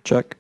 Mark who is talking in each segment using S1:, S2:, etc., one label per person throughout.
S1: Check.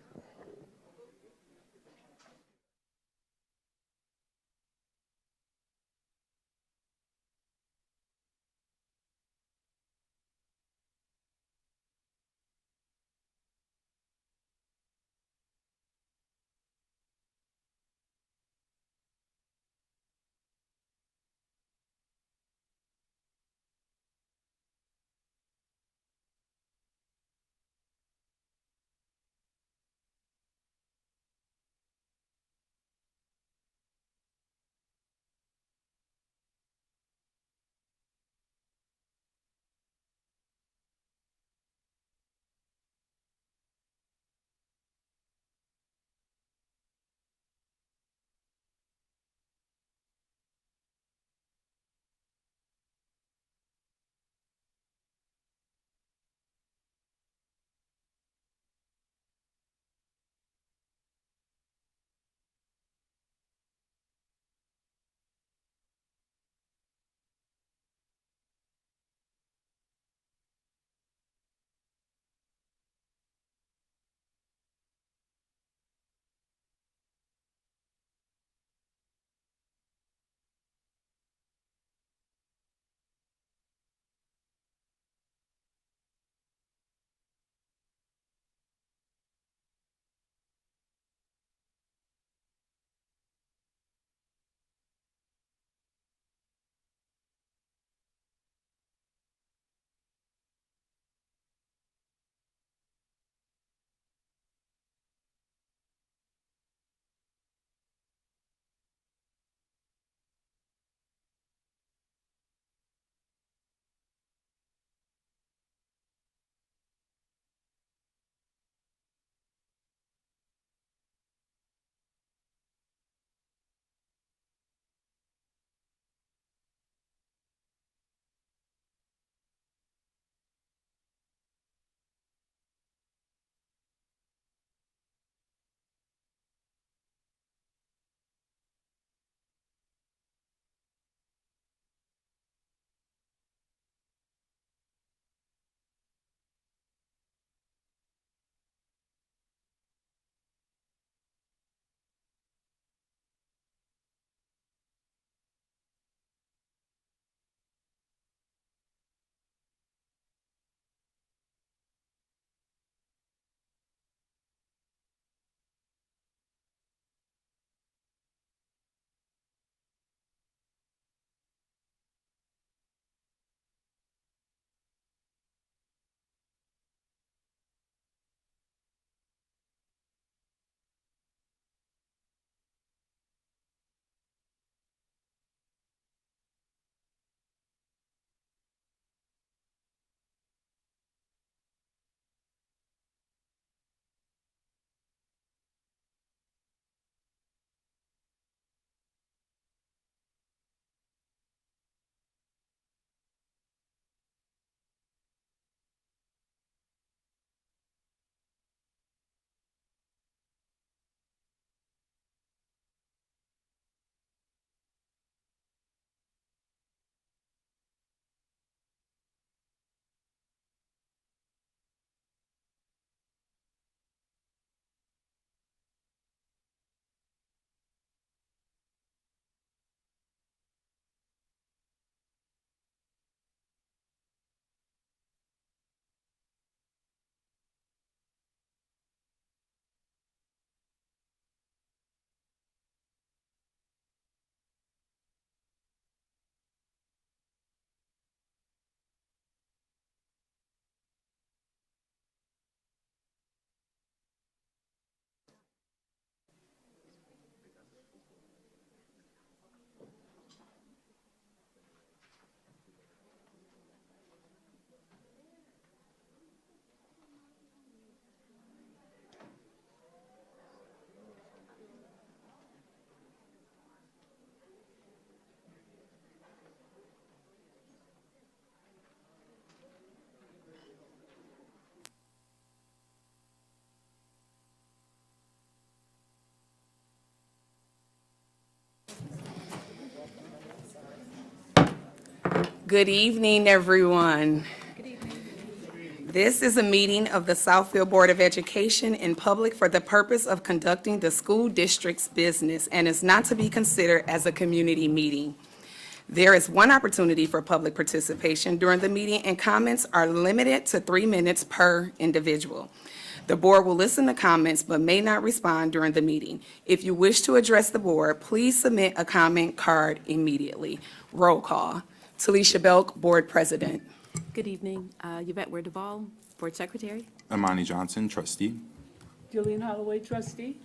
S2: Good evening, everyone.
S1: This is a meeting of the Southfield Board of Education in public for the purpose of conducting the school district's business and is not to be considered as a community meeting. There is one opportunity for public participation during the meeting, and comments are limited to 3 minutes per individual. The board will listen to comments but may not respond during the meeting. If you wish to address the board, please submit a comment card immediately. Roll call. Talisha Belk, Board President.
S2: Good evening. Yvette Ware Duvall, Board Secretary.
S3: Amani Johnson, trustee.
S4: Julian Holloway, trustee.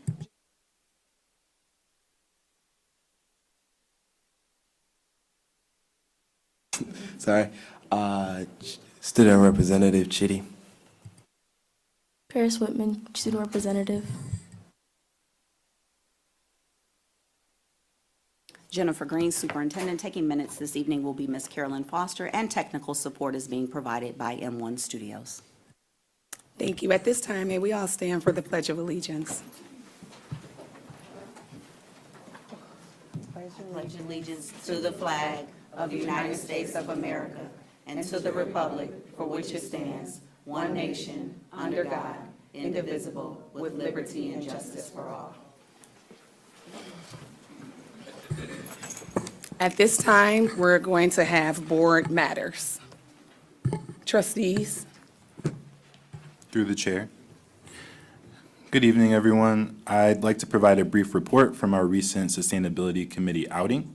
S5: Sorry. Student Representative Chitty.
S6: Paris Whitman, Student Representative.
S7: Jennifer Green, Superintendent. Taking minutes this evening will be Ms. Carolyn Foster, and technical support is being provided by M1 Studios.
S1: Thank you. At this time, may we all stand for the Pledge of Allegiance.
S7: Pledge allegiance to the flag of the United States of America and to the republic for which it stands, one nation, under God, indivisible, with liberty and justice for all.
S1: At this time, we're going to have board matters. Trustees.
S3: Through the chair. Good evening, everyone. I'd like to provide a brief report from our recent Sustainability Committee outing,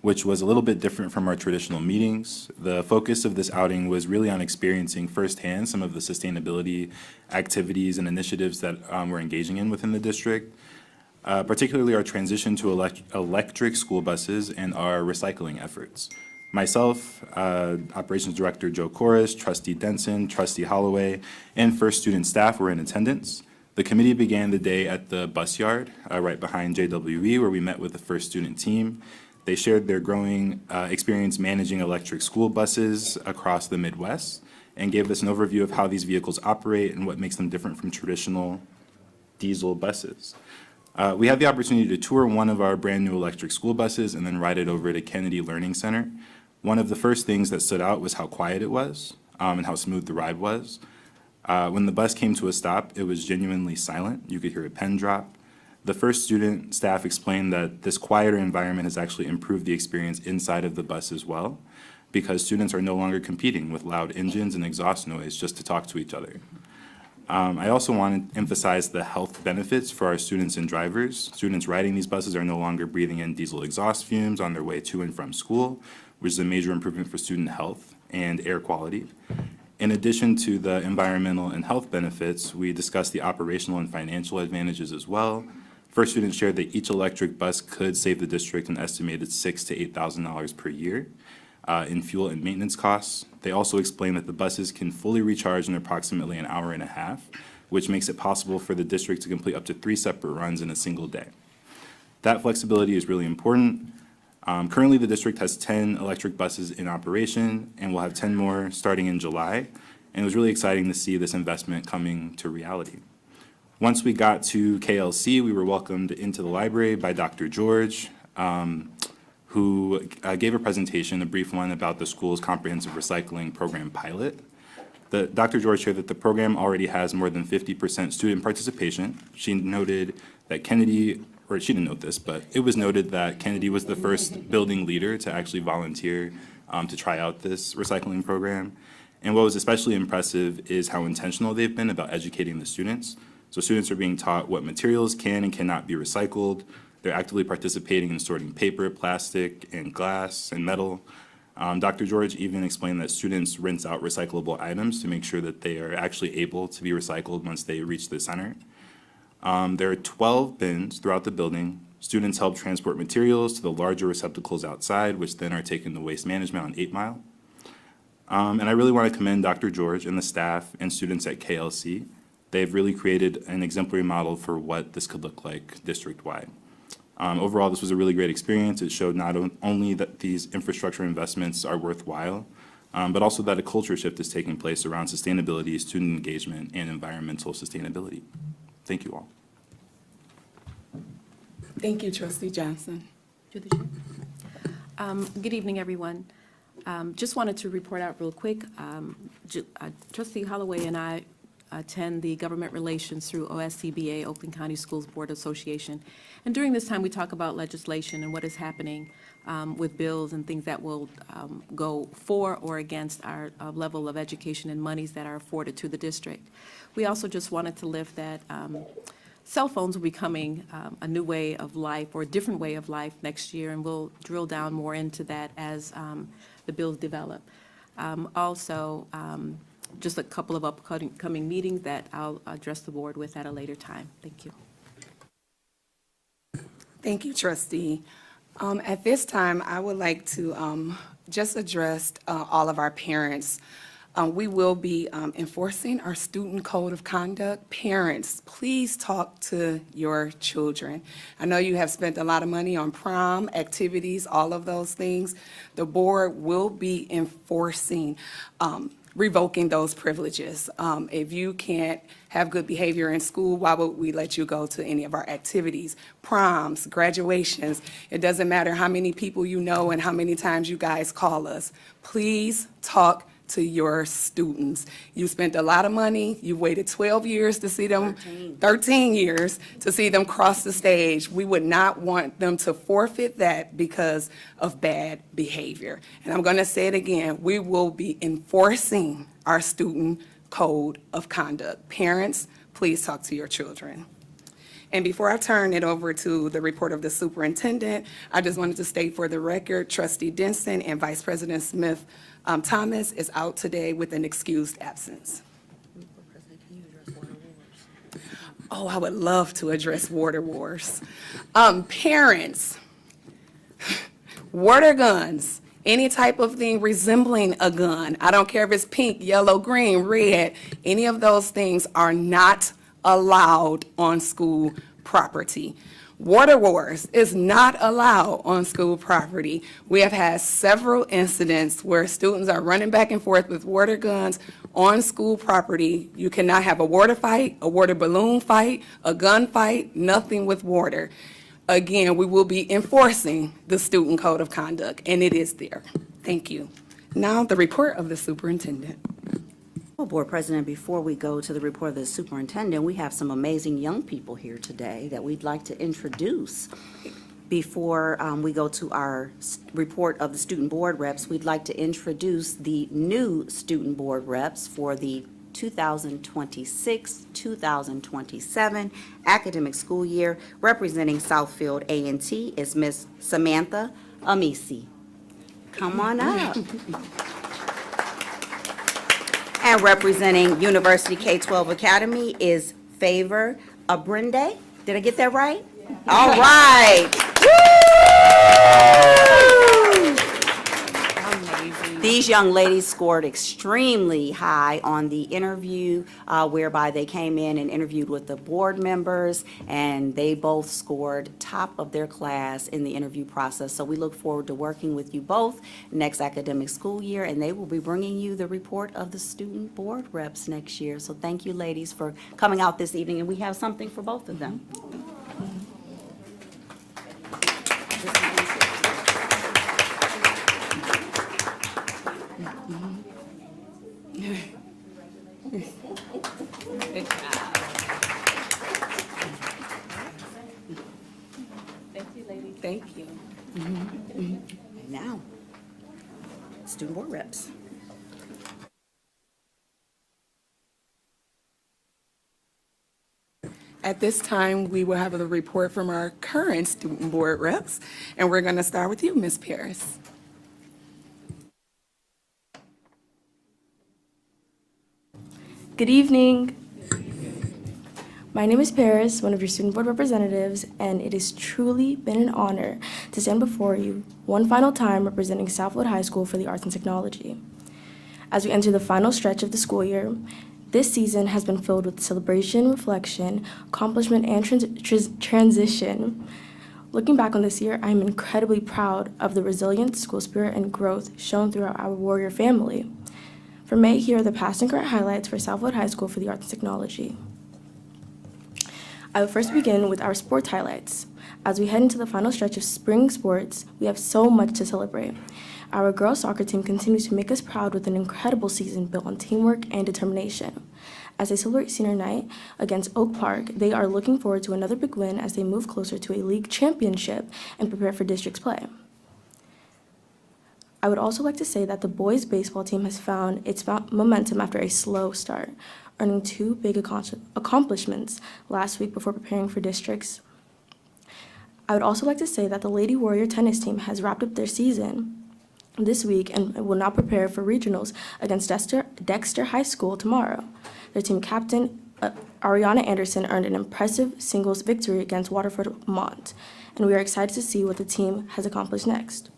S3: which was a little bit different from our traditional meetings. The focus of this outing was really on experiencing firsthand some of the sustainability activities and initiatives that we're engaging in within the district. Particularly our transition to electric school buses and our recycling efforts. Myself, Operations Director Joe Corris, Trustee Denson, Trustee Holloway, and first student staff were in attendance. The committee began the day at the bus yard right behind JWE, where we met with the first student team. They shared their growing experience managing electric school buses across the Midwest and gave us an overview of how these vehicles operate and what makes them different from traditional diesel buses. We had the opportunity to tour one of our brand new electric school buses and then ride it over to Kennedy Learning Center. One of the first things that stood out was how quiet it was and how smooth the ride was. When the bus came to a stop, it was genuinely silent. You could hear a pen drop. The first student staff explained that this quieter environment has actually improved the experience inside of the bus as well, because students are no longer competing with loud engines and exhaust noise just to talk to each other. I also want to emphasize the health benefits for our students and drivers. Students riding these buses are no longer breathing in diesel exhaust fumes on their way to and from school, which is a major improvement for student health and air quality. In addition to the environmental and health benefits, we discussed the operational and financial advantages as well. First students shared that each electric bus could save the district an estimated $6,000 to $8,000 per year. In fuel and maintenance costs. They also explain that the buses can fully recharge in approximately an hour and a half, which makes it possible for the district to complete up to 3 separate runs in a single day. That flexibility is really important. Currently, the district has 10 electric buses in operation, and we'll have 10 more starting in July. And it was really exciting to see this investment coming to reality. Once we got to KLC, we were welcomed into the library by Dr. George, who gave a presentation, a brief one, about the school's comprehensive recycling program pilot. Dr. George shared that the program already has more than 50% student participation. She noted that Kennedy, or she didn't note this, but it was noted that Kennedy was the first building leader to actually volunteer to try out this recycling program. And what was especially impressive is how intentional they've been about educating the students. So students are being taught what materials can and cannot be recycled. They're actively participating in sorting paper, plastic, and glass, and metal. Dr. George even explained that students rinse out recyclable items to make sure that they are actually able to be recycled once they reach the center. There are 12 bins throughout the building. Students help transport materials to the larger receptacles outside, which then are taken to waste management on 8 Mile. And I really want to commend Dr. George and the staff and students at KLC. They've really created an exemplary model for what this could look like district-wide. Overall, this was a really great experience. It showed not only that these infrastructure investments are worthwhile, but also that a culture shift is taking place around sustainability, student engagement, and environmental sustainability. Thank you all.
S1: Thank you, Trustee Johnson.
S2: To the chair. Good evening, everyone. Just wanted to report out real quick. Trustee Holloway and I attend the Government Relations through OSCBA, Oakland County Schools Board Association. And during this time, we talk about legislation and what is happening with bills and things that will go for or against our level of education and monies that are afforded to the district. We also just wanted to lift that cell phones will be becoming a new way of life or a different way of life next year, and we'll drill down more into that as the bills develop. Also, just a couple of upcoming meetings that I'll address the board with at a later time. Thank you.
S1: Thank you, trustee. At this time, I would like to just address all of our parents. We will be enforcing our student code of conduct. Parents, please talk to your children. I know you have spent a lot of money on prom, activities, all of those things. The board will be enforcing revoking those privileges. If you can't have good behavior in school, why would we let you go to any of our activities? Proms, graduations, it doesn't matter how many people you know and how many times you guys call us. Please talk to your students. You spent a lot of money, you waited 12 years to see them, 13 years to see them cross the stage. We would not want them to forfeit that because of bad behavior. And I'm gonna say it again, we will be enforcing our student code of conduct. Parents, please talk to your children. And before I turn it over to the report of the superintendent, I just wanted to state for the record, Trustee Denson and Vice President Smith Thomas is out today with an excused absence. Oh, I would love to address water wars. Parents, water guns, any type of thing resembling a gun, I don't care if it's pink, yellow, green, red, any of those things are not allowed on school property. Water wars is not allowed on school property. We have had several incidents where students are running back and forth with water guns on school property. You cannot have a water fight, a water balloon fight, a gun fight, nothing with water. Again, we will be enforcing the student code of conduct, and it is there. Thank you. Now, the report of the superintendent.
S7: Well, Board President, before we go to the report of the superintendent, we have some amazing young people here today that we'd like to introduce. Before we go to our report of the student board reps, we'd like to introduce the new student board reps for the 2026-2027 academic school year. Representing Southfield A&T is Miss Samantha Amisi. Come on up. And representing University K-12 Academy is Favor Abrinde. Did I get that right? All right. Woo! These young ladies scored extremely high on the interview, whereby they came in and interviewed with the board members, and they both scored top of their class in the interview process. So we look forward to working with you both next academic school year, and they will be bringing you the report of the student board reps next year. So thank you, ladies, for coming out this evening, and we have something for both of them.
S1: Good job.
S2: Thank you, ladies.
S1: Thank you.
S7: And now, student board reps.
S1: At this time, we will have a report from our current student board reps, and we're going to start with you, Ms. Paris.
S6: Good evening. My name is Paris, one of your student board representatives, and it has truly been an honor to stand before you one final time representing Southfield High School for the Arts and Technology. As we enter the final stretch of the school year, this season has been filled with celebration, reflection, accomplishment, and transition. Looking back on this year, I am incredibly proud of the resilience, school spirit, and growth shown throughout our warrior family. For May, here are the past and current highlights for Southfield High School for the Arts and Technology. I will first begin with our sports highlights. As we head into the final stretch of spring sports, we have so much to celebrate. Our girls soccer team continues to make us proud with an incredible season built on teamwork and determination. As they celebrate senior night against Oak Park, they are looking forward to another big win as they move closer to a league championship and prepare for districts play. I would also like to say that the boys baseball team has found its momentum after a slow start, earning two big accomplishments last week before preparing for districts. I would also like to say that the Lady Warrior tennis team has wrapped up their season this week and will now prepare for regionals against Dexter High School tomorrow. Their team captain, Ariana Anderson, earned an impressive singles victory against Waterford Mont, and we are excited to see what the team has accomplished next.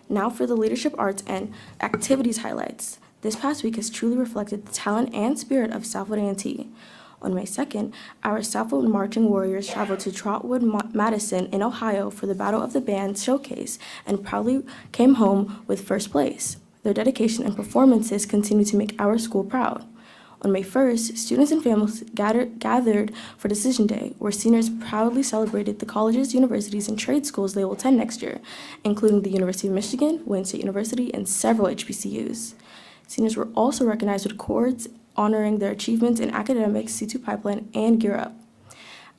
S6: Now for the leadership arts and activities highlights. This past week has truly reflected the talent and spirit of Southfield A&T. On May 2nd, our Southfield Marching Warriors traveled to Trotwood, Madison in Ohio for the Battle of the Bands showcase and proudly came home with first place. Their dedication and performances continue to make our school proud. On May 1st, students and families gathered for Decision Day, where seniors proudly celebrated the colleges, universities, and trade schools they will attend next year, including the University of Michigan, Wayne State University, and several HBCUs. Seniors were also recognized with awards honoring their achievements in academics, C2 Pipeline, and Gear Up.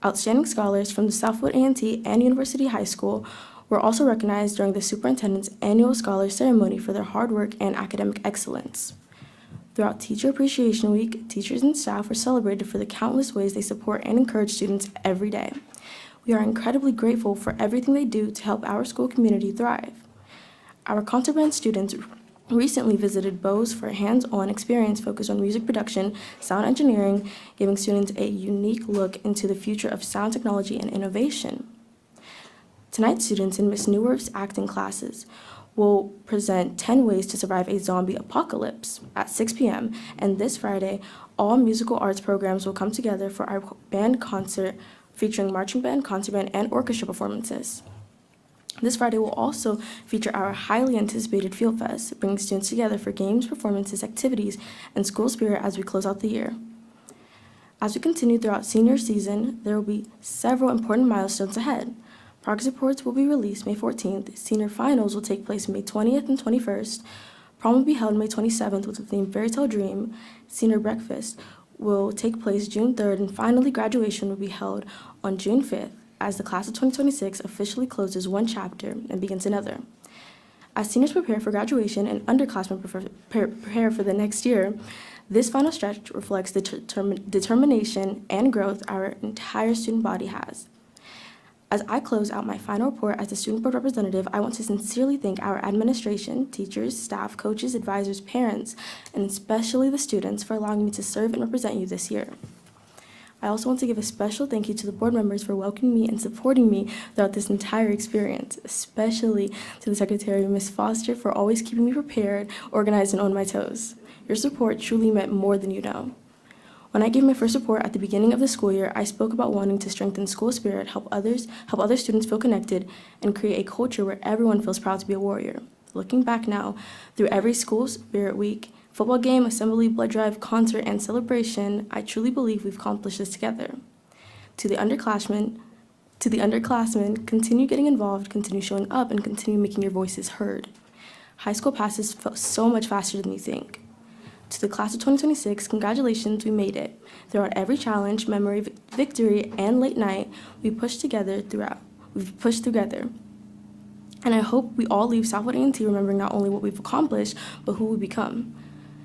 S6: Outstanding scholars from the Southfield A&T and University High School were also recognized during the superintendent's annual Scholars Ceremony for their hard work and academic excellence. Throughout Teacher Appreciation Week, teachers and staff were celebrated for the countless ways they support and encourage students every day. We are incredibly grateful for everything they do to help our school community thrive. Our concert band students recently visited Bose for a hands-on experience focused on music production, sound engineering, giving students a unique look into the future of sound technology and innovation. Tonight, students in Miss Newworth's acting classes will present 10 ways to survive a zombie apocalypse at 6 p.m. And this Friday, all musical arts programs will come together for our band concert featuring marching band, concert band, and orchestra performances. This Friday will also feature our highly anticipated Field Fest, bringing students together for games, performances, activities, and school spirit as we close out the year. As we continue throughout senior season, there will be several important milestones ahead. Progress reports will be released May 14th. Senior finals will take place May 20th and 21st. Prom will be held May 27th with the theme Fairy Tale Dream. Senior breakfast will take place June 3rd, and finally graduation will be held on June 5th as the class of 2026 officially closes one chapter and begins another. As seniors prepare for graduation and underclassmen prepare for the next year, this final stretch reflects the determination and growth our entire student body has. As I close out my final report as the student board representative, I want to sincerely thank our administration, teachers, staff, coaches, advisors, parents, and especially the students for allowing me to serve and represent you this year. I also want to give a special thank you to the board members for welcoming me and supporting me throughout this entire experience, especially to the secretary, Ms. Foster, for always keeping me prepared, organized, and on my toes. Your support truly meant more than you know. When I gave my first report at the beginning of the school year, I spoke about wanting to strengthen school spirit, help other students feel connected, and create a culture where everyone feels proud to be a warrior. Looking back now, through every school spirit week, football game, assembly, blood drive, concert, and celebration, I truly believe we've accomplished this together. To the underclassmen, continue getting involved, continue showing up, and continue making your voices heard. High school passes so much faster than you think. To the class of 2026, congratulations, we made it. Throughout every challenge, memory, victory, and late night, we've pushed together. And I hope we all leave Southfield A&T remembering not only what we've accomplished, but who we become.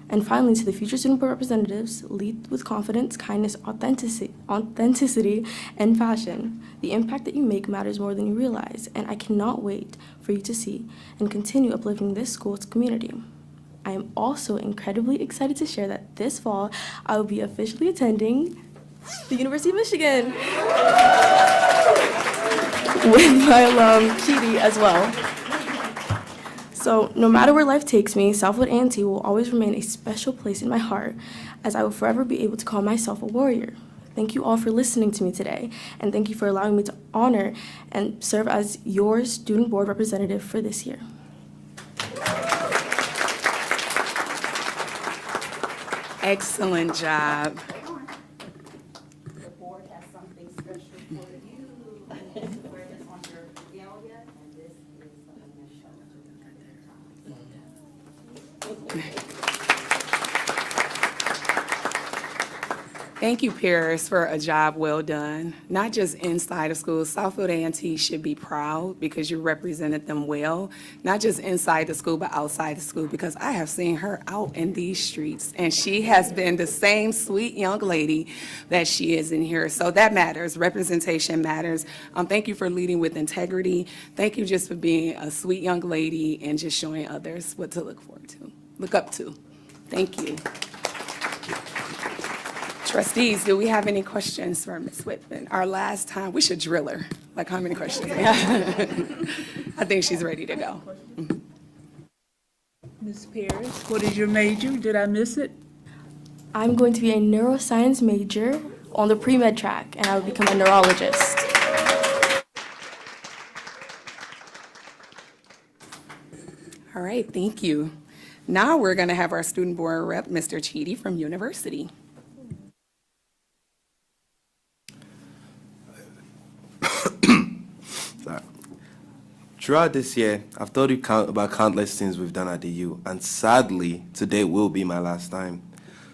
S6: And finally, to the future student board representatives, lead with confidence, kindness, authenticity, and passion. The impact that you make matters more than you realize, and I cannot wait for you to see and continue uplifting this school's community. I am also incredibly excited to share that this fall, I will be officially attending the University of Michigan with my alum, Chidi, as well. So no matter where life takes me, Southfield A&T will always remain a special place in my heart, as I will forever be able to call myself a warrior. Thank you all for listening to me today, and thank you for allowing me to honor and serve as your student board representative for this year.
S1: Excellent job.
S7: The board has something special for you.
S1: Thank you, Paris, for a job well done. Not just inside of school, Southfield A&T should be proud because you represented them well, not just inside the school, but outside the school, because I have seen her out in these streets, and she has been the same sweet young lady that she is in here. So that matters. Representation matters. Thank you for leading with integrity. Thank you just for being a sweet young lady and just showing others what to look forward to, look up to. Thank you. Trustees, do we have any questions for Ms. Whitman? Our last time, we should drill her. Like, how many questions? I think she's ready to go.
S4: Ms. Paris, what is your major? Did I miss it?
S6: I'm going to be a neuroscience major on the pre-med track, and I will become a neurologist.
S1: All right, thank you. Now we're going to have our student board rep, Mr. Cheedy from University.
S5: Throughout this year, I've told you about countless things we've done at the U, and sadly, today will be my last time.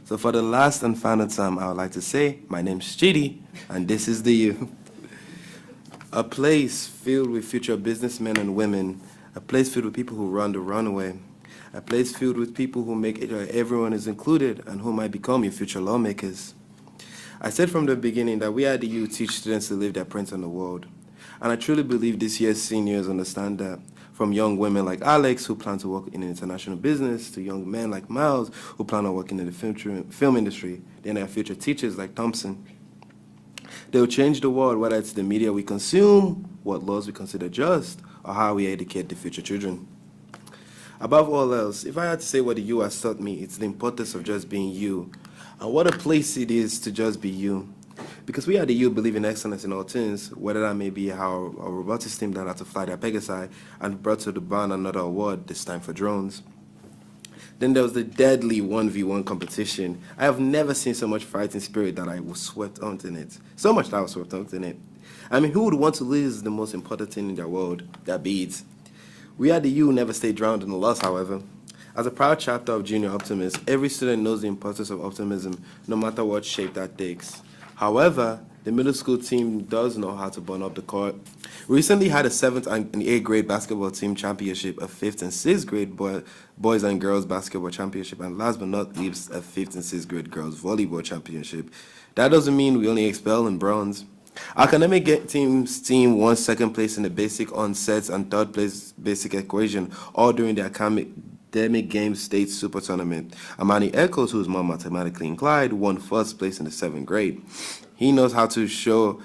S5: So for the last and final time, I would like to say, my name's Chidi, and this is the U. A place filled with future businessmen and women, a place filled with people who run the runaway, a place filled with people who make it everyone is included and who might become your future lawmakers. I said from the beginning that we at the U teach students to leave their prints on the world. And I truly believe this year's seniors understand that, from young women like Alex, who plan to work in international business, to young men like Miles, who plan on working in the film industry, then our future teachers like Thompson. They will change the world, whether it's the media we consume, what laws we consider just, or how we educate the future children. Above all else, if I had to say what the U has taught me, it's the importance of just being you, and what a place it is to just be you. Because we at the U believe in excellence in all things, whether that may be how our robotics team learned how to fly their Pegasi and brought to the barn another award, this time for drones. Then there was the deadly 1v1 competition. I have never seen so much fighting spirit that I was swept onto in it. So much that I was swept onto in it. I mean, who would want to lose the most important thing in their world? Their beads. We at the U never stay drowned in the loss, however. As a proud chapter of Junior Optimists, every student knows the importance of optimism, no matter what shape that takes. However, the middle school team does know how to burn up the court. We recently had a 7th and 8th grade basketball team championship, a 5th and 6th grade boys and girls basketball championship, and last but not least, a 5th and 6th grade girls volleyball championship. That doesn't mean we only excel in bronze. Our academic team won 2nd place in the basic onsets and 3rd place basic equation, all during the academic games state super tournament. Amani Echoes, who is more mathematically inclined, won 1st place in the 7th grade. He knows how to show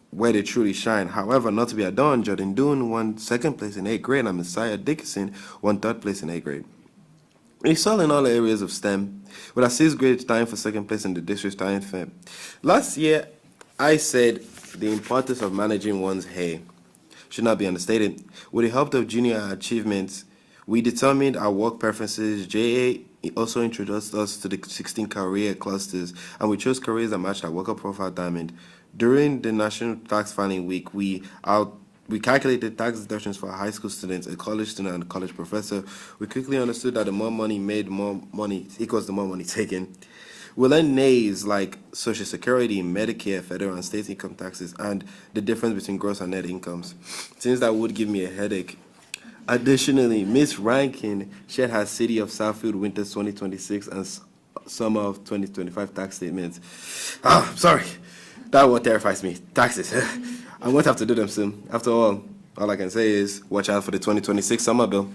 S5: where they truly shine. However, not to be outdone, Jordan Doon won 2nd place in 8th grade, and Messiah Dickinson won 3rd place in 8th grade. We excel in all areas of STEM, with our 6th grade tying for 2nd place in the district tying fair. Last year, I said the importance of managing one's hair should not be understated. With the help of junior achievements, we determined our work preferences. JA also introduced us to the 16 career clusters, and we chose careers that matched our worker profile diamond. During the National Tax Filing Week, we calculated tax deductions for high school students, a college student, and a college professor. We quickly understood that the more money made, more money equals the more money taken. We learned names like Social Security, Medicare, federal and state income taxes, and the difference between gross and net incomes. Things that would give me a headache. Additionally, Ms. Rankin shared her City of Southfield Winters 2026 and Summer of 2025 tax statements. Sorry. That what terrifies me. Taxes. I won't have to do them soon. After all I can say is watch out for the 2026 summer bill.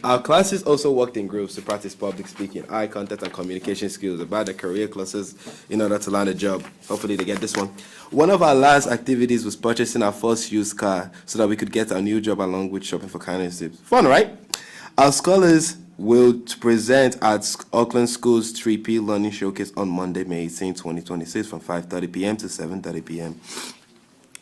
S5: Our classes also worked in groups to practice public speaking, eye contact, and communication skills about the career classes in order to land a job. Hopefully they get this one. One of our last activities was purchasing our first used car so that we could get our new job along with shopping for kindness tips. Fun, right? Our scholars will present at Auckland School's 3P Learning Showcase on Monday, May 18, 2026 from 5:30 p.m. to 7:30 p.m.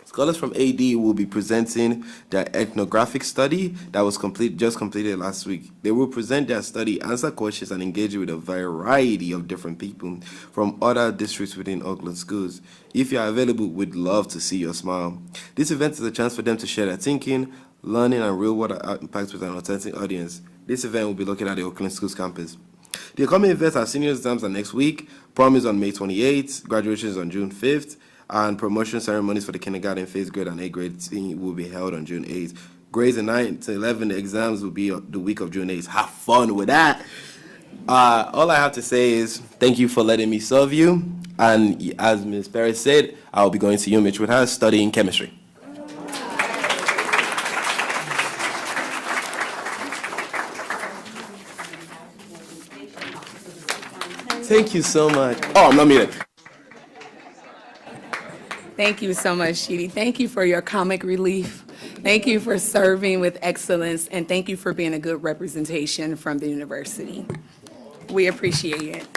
S5: Scholars from AD will be presenting their ethnographic study that was just completed last week. They will present their study, answer questions, and engage with a variety of different people from other districts within Auckland schools. If you are available, we'd love to see your smile. This event is a chance for them to share their thinking, learning and real-world impacts with an authentic audience. This event will be located at the Oakland Schools campus. The upcoming events are senior exams are next week, prom is on May 28th, graduation is on June 5th, and promotion ceremonies for the kindergarten, 5th grade, and 8th grade team will be held on June 8th. Grades in 9 to 11, the exams will be the week of June 8th. Have fun with that. All I have to say is thank you for letting me serve you. And as Ms. Perez said, I'll be going to UMich with her studying chemistry. Thank you so much. Oh, I'm not muted.
S1: Thank you so much, Shidi. Thank you for your comic relief. Thank you for serving with excellence, and thank you for being a good representation from the university. We appreciate it.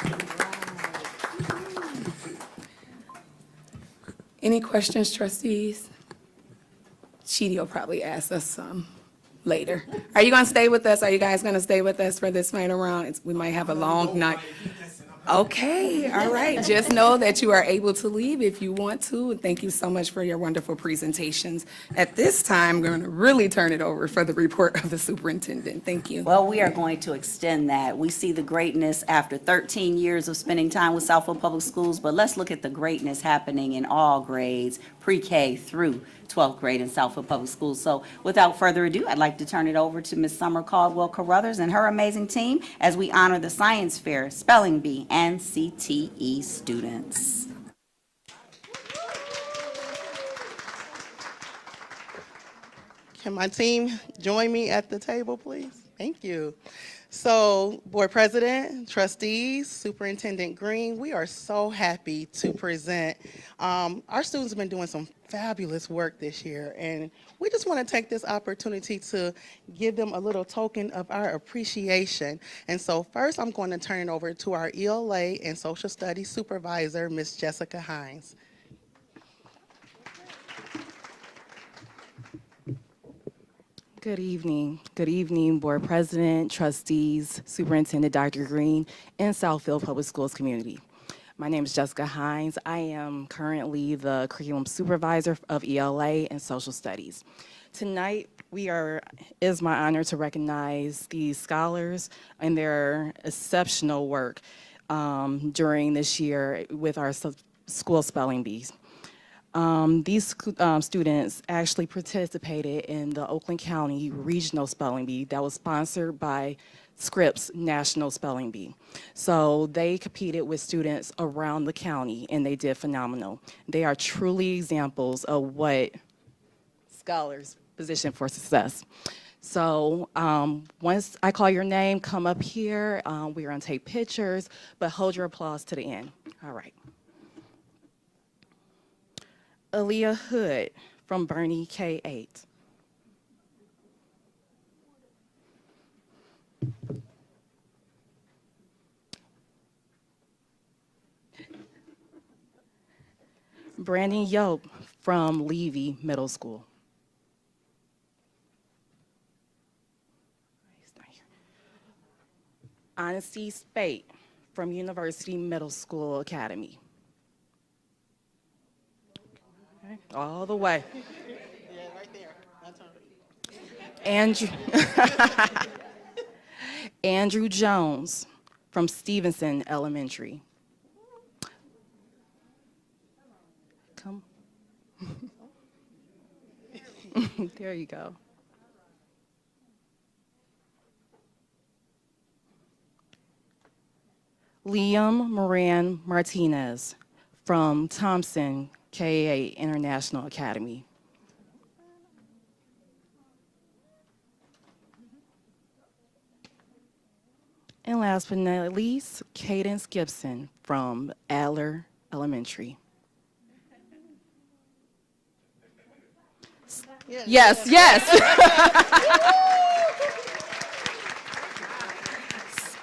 S1: Any questions, trustees? Shidi will probably ask us some later. Are you going to stay with us? Are you guys going to stay with us for this night around? We might have a long night. Okay, all right. Just know that you are able to leave if you want to. Thank you so much for your wonderful presentations. At this time, we're going to really turn it over for the report of the superintendent. Thank you.
S7: Well, we are going to extend that. We see the greatness after 13 years of spending time with Southfield Public Schools, but let's look at the greatness happening in all grades, pre-K through 12th grade in Southfield Public Schools. So without further ado, I'd like to turn it over to Ms. Summer Caldwell Carruthers and her amazing team as we honor the Science Fair, Spelling Bee, and CTE students.
S8: Can my team join me at the table, please? Thank you. So, Board President, trustees, Superintendent Green, we are so happy to present. Our students have been doing some fabulous work this year, and we just want to take this opportunity to give them a little token of our appreciation. And so first, I'm going to turn it over to our ELA and Social Studies Supervisor, Ms. Jessica Hines.
S9: Good evening, Board President, trustees, Superintendent Dr. Green, and Southfield Public Schools community. My name is Jessica Hines. I am currently the Curriculum Supervisor of ELA and Social Studies. Tonight, is my honor to recognize these scholars and their exceptional work during this year with our school spelling bees. These students actually participated in the Oakland County Regional Spelling Bee that was sponsored by Scripps National Spelling Bee. So they competed with students around the county, and they did phenomenal. They are truly examples of what scholars position for success. So once I call your name, come up here. We're going to take pictures, but hold your applause to the end. All right. Aaliyah Hood from Bernie K-8. Brandon Yope from Levy Middle School. Honesty Spate from University Middle School Academy. Okay, all the way.
S8: Yeah, right there. That's all.
S9: Andrew Jones from Stevenson Elementary. Come. There you go. Liam Moran Martinez from Thompson K-8 International Academy. And last but not least, Cadence Gibson from Adler Elementary. Yes, yes.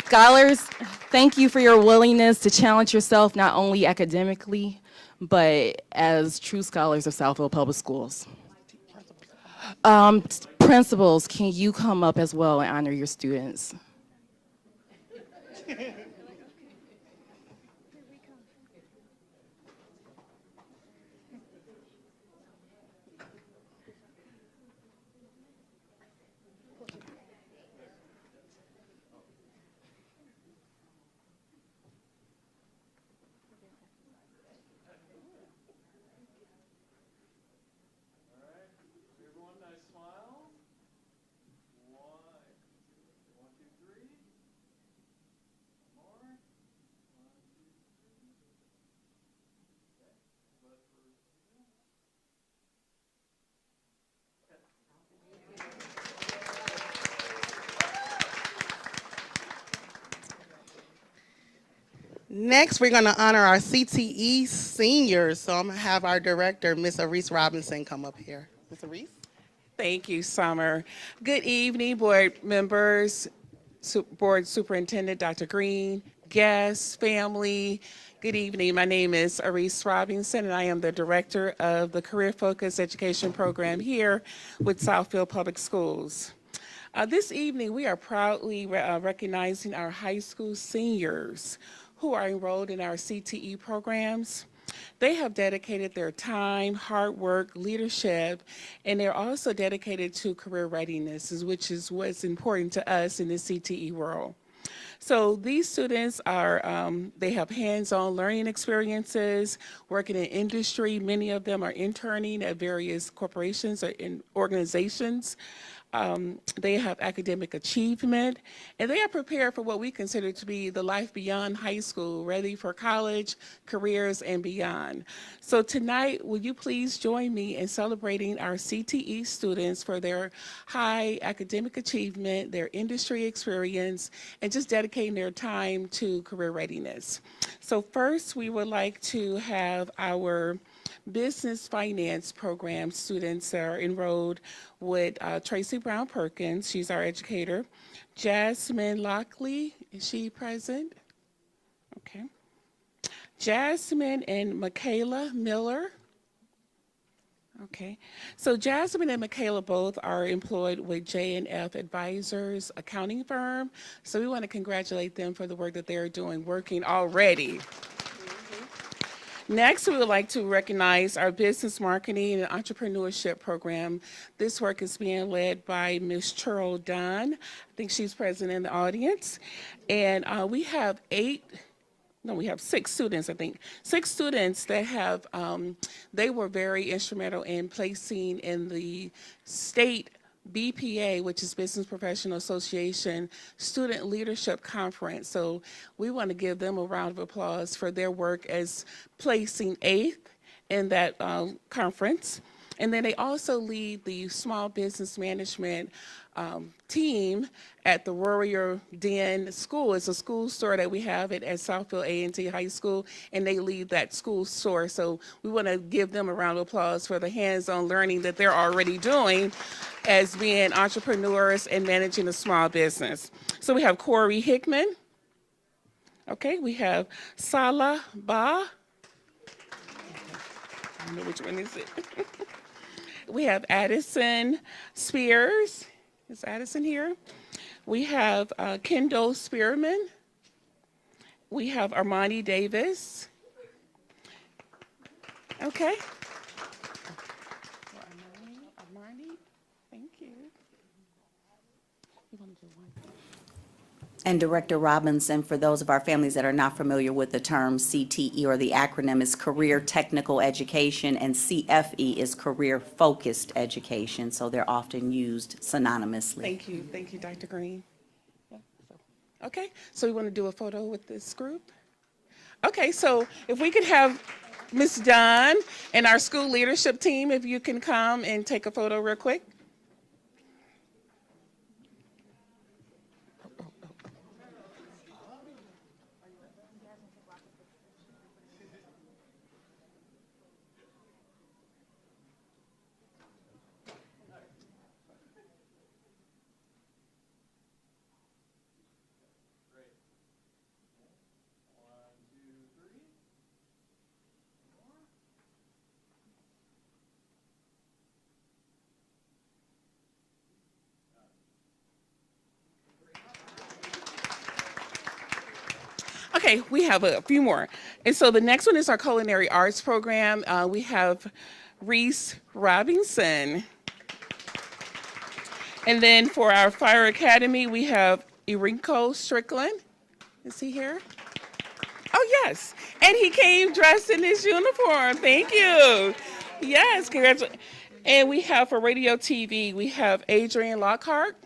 S9: Scholars, thank you for your willingness to challenge yourself not only academically, but as true scholars of Southfield Public Schools. Principals, can you come up as well and honor your students?
S8: Next, we're going to honor our CTE seniors. So I'm going to have our director, Ms. Arise Robinson, come up here. Ms. Arise?
S10: Thank you, Summer. Good evening, board members, board superintendent, Dr. Green, guests, family. Good evening. My name is Arise Robinson, and I am the director of the Career Focused Education Program here with Southfield Public Schools. This evening, we are proudly recognizing our high school seniors who are enrolled in our CTE programs. They have dedicated their time, hard work, leadership, and they're also dedicated to career readiness, which is what's important to us in the CTE world. So these students are, they have hands-on learning experiences, working in industry. Many of them are interning at various corporations or in organizations. They have academic achievement, and they are prepared for what we consider to be the life beyond high school, ready for college, careers, and beyond. So tonight, will you please join me in celebrating our CTE students for their high academic achievement, their industry experience, and just dedicating their time to career readiness. So first, we would like to have our business finance program students are enrolled with Tracy Brown Perkins. She's our educator. Jasmine Lockley, is she present? Okay. Jasmine and Michaela Miller. Okay. So Jasmine and Michaela both are employed with J&F Advisors accounting firm. So we want to congratulate them for the work that they're doing, working already. Next, we would like to recognize our business marketing and entrepreneurship program. This work is being led by Ms. Churl Dunn. I think she's present in the audience. And we have 6 students, I think. 6 students that have, they were very instrumental in placing in the state BPA, which is Business Professional Association Student Leadership Conference. So we want to give them a round of applause for their work as placing 8th in that conference. And then they also lead the small business management team at the Warrior Den School. It's a school store that we have at Southfield A&T High School, and they lead that school store. So we want to give them a round of applause for the hands-on learning that they're already doing as being entrepreneurs and managing a small business. So we have Corey Hickman. Okay, we have Salah Ba. I don't know which one is it. We have Addison Spears. Is Addison here? We have Kendall Spearman. We have Armani Davis. Okay. Armani, thank you. You want to do one?
S7: And Director Robinson, for those of our families that are not familiar with the term CTE, or the acronym is Career Technical Education, and CFE is Career Focused Education, so they're often used synonymously.
S10: Thank you, Dr. Green. Yeah, okay, so we want to do a photo with this group? Okay, so if we could have Ms. Dunn and our school leadership team, if you can come and take a photo real quick. Okay, we have a few more. And so the next one is our culinary arts program. We have Reese Robinson. And then for our fire academy, we have Irinko Strickland. Is he here? Oh, yes. And he came dressed in his uniform. Thank you. Yes, congratulations. And we have for radio TV, we have Adrian Lockhart.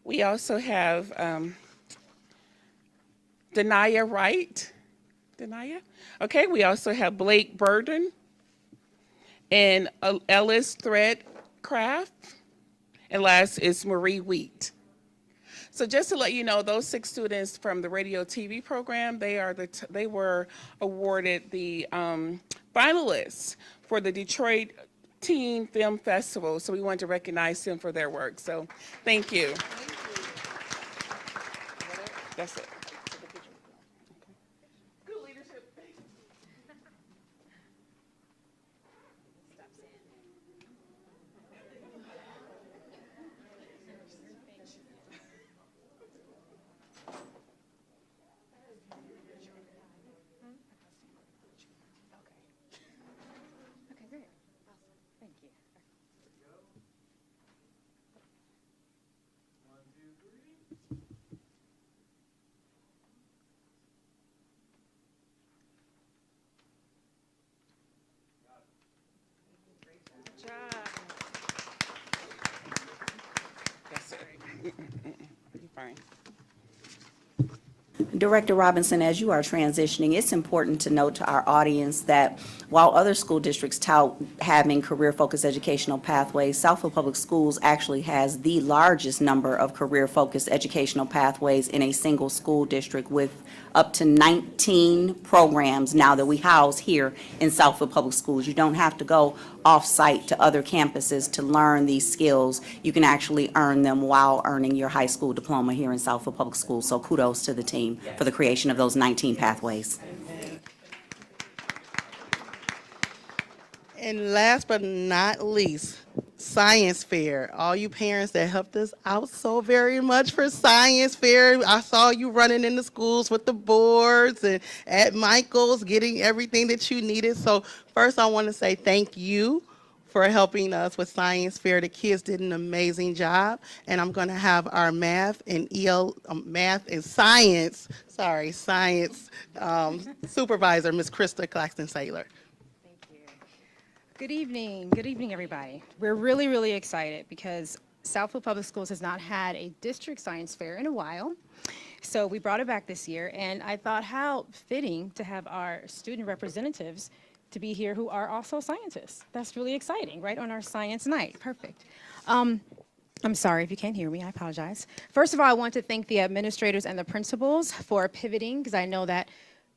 S10: We also have Denaya Wright. Denaya? Okay, we also have Blake Burden and Ellis Threadcraft. And last is Marie Wheat. So just to let you know, those 6 students from the radio TV program, they were awarded the finalists for the Detroit Teen Film Festival. So we wanted to recognize them for their work. So thank you. That's it. Good leadership.
S11: Okay, great. Awesome. Thank you. Good job.
S10: That's it. You're fine.
S7: Director Robinson, as you are transitioning, it's important to note to our audience that while other school districts tout having career-focused educational pathways, Southfield Public Schools actually has the largest number of career-focused educational pathways in a single school district, with up to 19 programs now that we house here in Southfield Public Schools. You don't have to go off-site to other campuses to learn these skills. You can actually earn them while earning your high school diploma here in Southfield Public Schools. So kudos to the team for the creation of those 19 pathways.
S8: And last but not least, Science Fair. All you parents that helped us out so very much for Science Fair. I saw you running in the schools with the boards and at Michael's getting everything that you needed. So first I want to say thank you for helping us with Science Fair. The kids did an amazing job. And I'm going to have our math and science supervisor, Ms. Krista Claxton-Saylor.
S11: Good evening, everybody. We're really, really excited because Southfield Public Schools has not had a district science fair in a while. So we brought it back this year, and I thought how fitting to have our student representatives to be here who are also scientists. That's really exciting, right, on our science night. Perfect. I'm sorry if you can't hear me, I apologize. First of all, I want to thank the administrators and the principals for pivoting, because I know that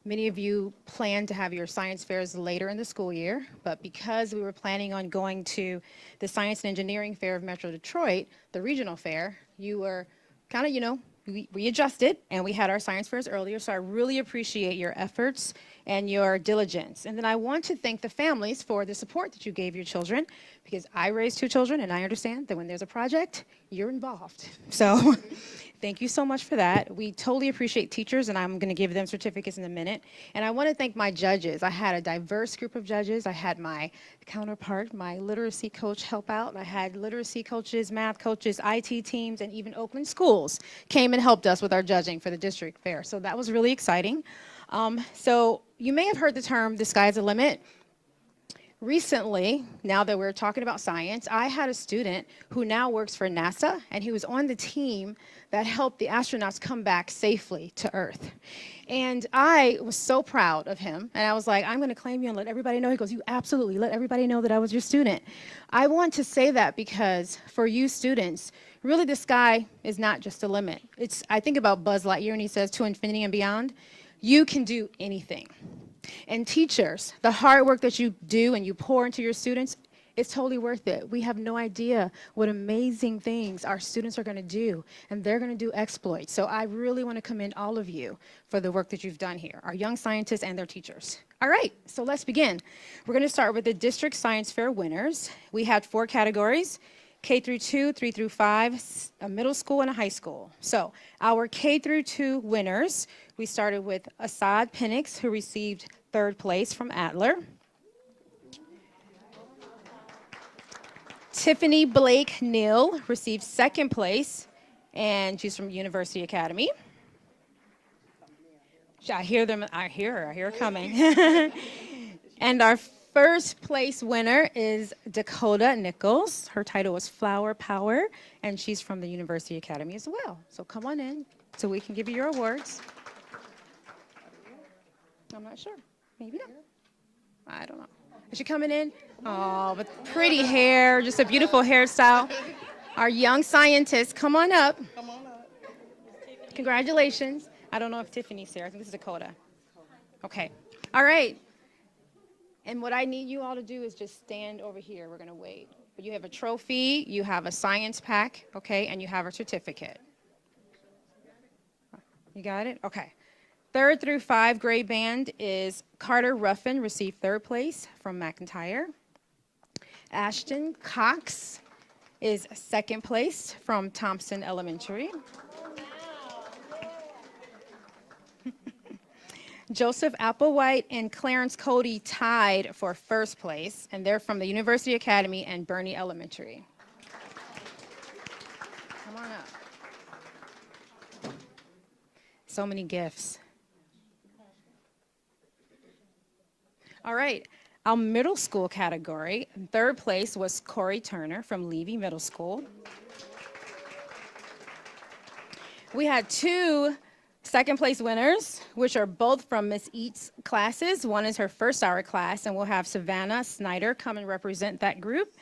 S11: many of you plan to have your science fairs later in the school year, but because we were planning on going to the Science and Engineering Fair of Metro Detroit, the regional fair, you were kind of, we adjusted and we had our science fairs earlier, so I really appreciate your efforts and your diligence. And then I want to thank the families for the support that you gave your children, because I raised 2 children and I understand that when there's a project, you're involved. So thank you so much for that. We totally appreciate teachers, and I'm going to give them certificates in a minute. And I want to thank my judges. I had a diverse group of judges. I had my counterpart, my literacy coach, help out. I had literacy coaches, math coaches, IT teams, and even Oakland schools came and helped us with our judging for the district fair. So that was really exciting. So you may have heard the term, the sky's the limit. Recently, now that we're talking about science, I had a student who now works for NASA, and he was on the team that helped the astronauts come back safely to Earth. And I was so proud of him, and I was like, I'm going to claim you and let everybody know. He goes, you absolutely let everybody know that I was your student. I want to say that because for you students, really the sky is not just a limit. I think about Buzz Lightyear, and he says, to infinity and beyond. You can do anything. And teachers, the hard work that you do and you pour into your students, it's totally worth it. We have no idea what amazing things our students are going to do, and they're going to do exploits. So I really want to commend all of you for the work that you've done here, our young scientists and their teachers. All right, so let's begin. We're going to start with the District Science Fair winners. We had 4 categories: K through 2, 3 through 5, a middle school, and a high school. So our K through 2 winners, we started with Assad Penix, who received 3rd place from Adler. Tiffany Blake Neal received 2nd place, and she's from University Academy. I hear her coming. And our 1st place winner is Dakota Nichols. Her title was Flower Power, and she's from the University Academy as well. So come on in so we can give you your awards. I'm not sure. Maybe not. I don't know. Is she coming in? Oh, with pretty hair, just a beautiful hairstyle. Our young scientists, come on up.
S8: Come on up.
S11: Congratulations. I don't know if Tiffany's here. I think this is Dakota. Okay. All right. And what I need you all to do is just stand over here. We're going to wait. But you have a trophy, you have a science pack, okay, and you have a certificate. You got it? Okay. 3rd through 5 grade band is Carter Ruffin, received 3rd place from McIntyre. Ashton Cox is 2nd place from Thompson Elementary. Joseph Applewhite and Clarence Cody tied for 1st place, and they're from the University Academy and Bernie Elementary. Come on up. So many gifts. All right, our middle school category, 3rd place was Corey Turner from Levy Middle School. We had 2 2nd place winners, which are both from Miss Eats classes. One is her 1st hour class, and we'll have Savannah Snyder come and represent that group.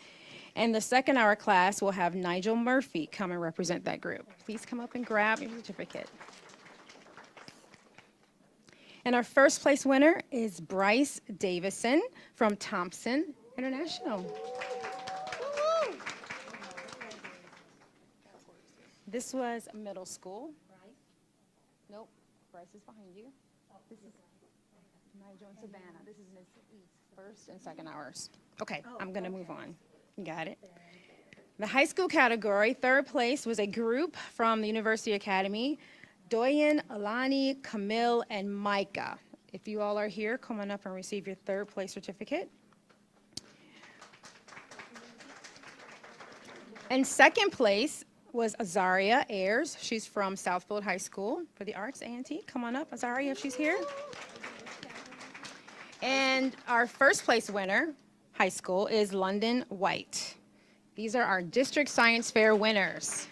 S11: And the 2nd hour class will have Nigel Murphy come and represent that group. Please come up and grab your certificate. And our 1st place winner is Bryce Davison from Thompson International. This was middle school. Nope, Bryce is behind you. This is Nigel and Savannah. This is Miss East, 1st and 2nd hours. Okay, I'm gonna move on. You got it. The high school category, 3rd place was a group from the University Academy, Doyen, Alani, Camille, and Micah. If you all are here, come on up and receive your 3rd place certificate. And 2nd place was Azaria Ayers. She's from Southfield High School for the Arts, A&T. Come on up, Azaria, if she's here. And our 1st place winner, high school, is London White. These are our District Science Fair winners.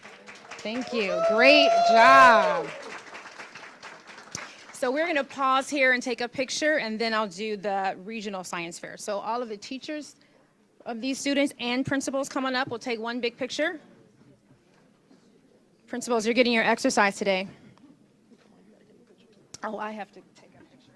S11: Thank you. Great job. So we're going to pause here and take a picture, and then I'll do the regional science fair. So all of the teachers of these students and principals, come on up. We'll take one big picture. Principals, you're getting your exercise today. Oh, I have to take a picture.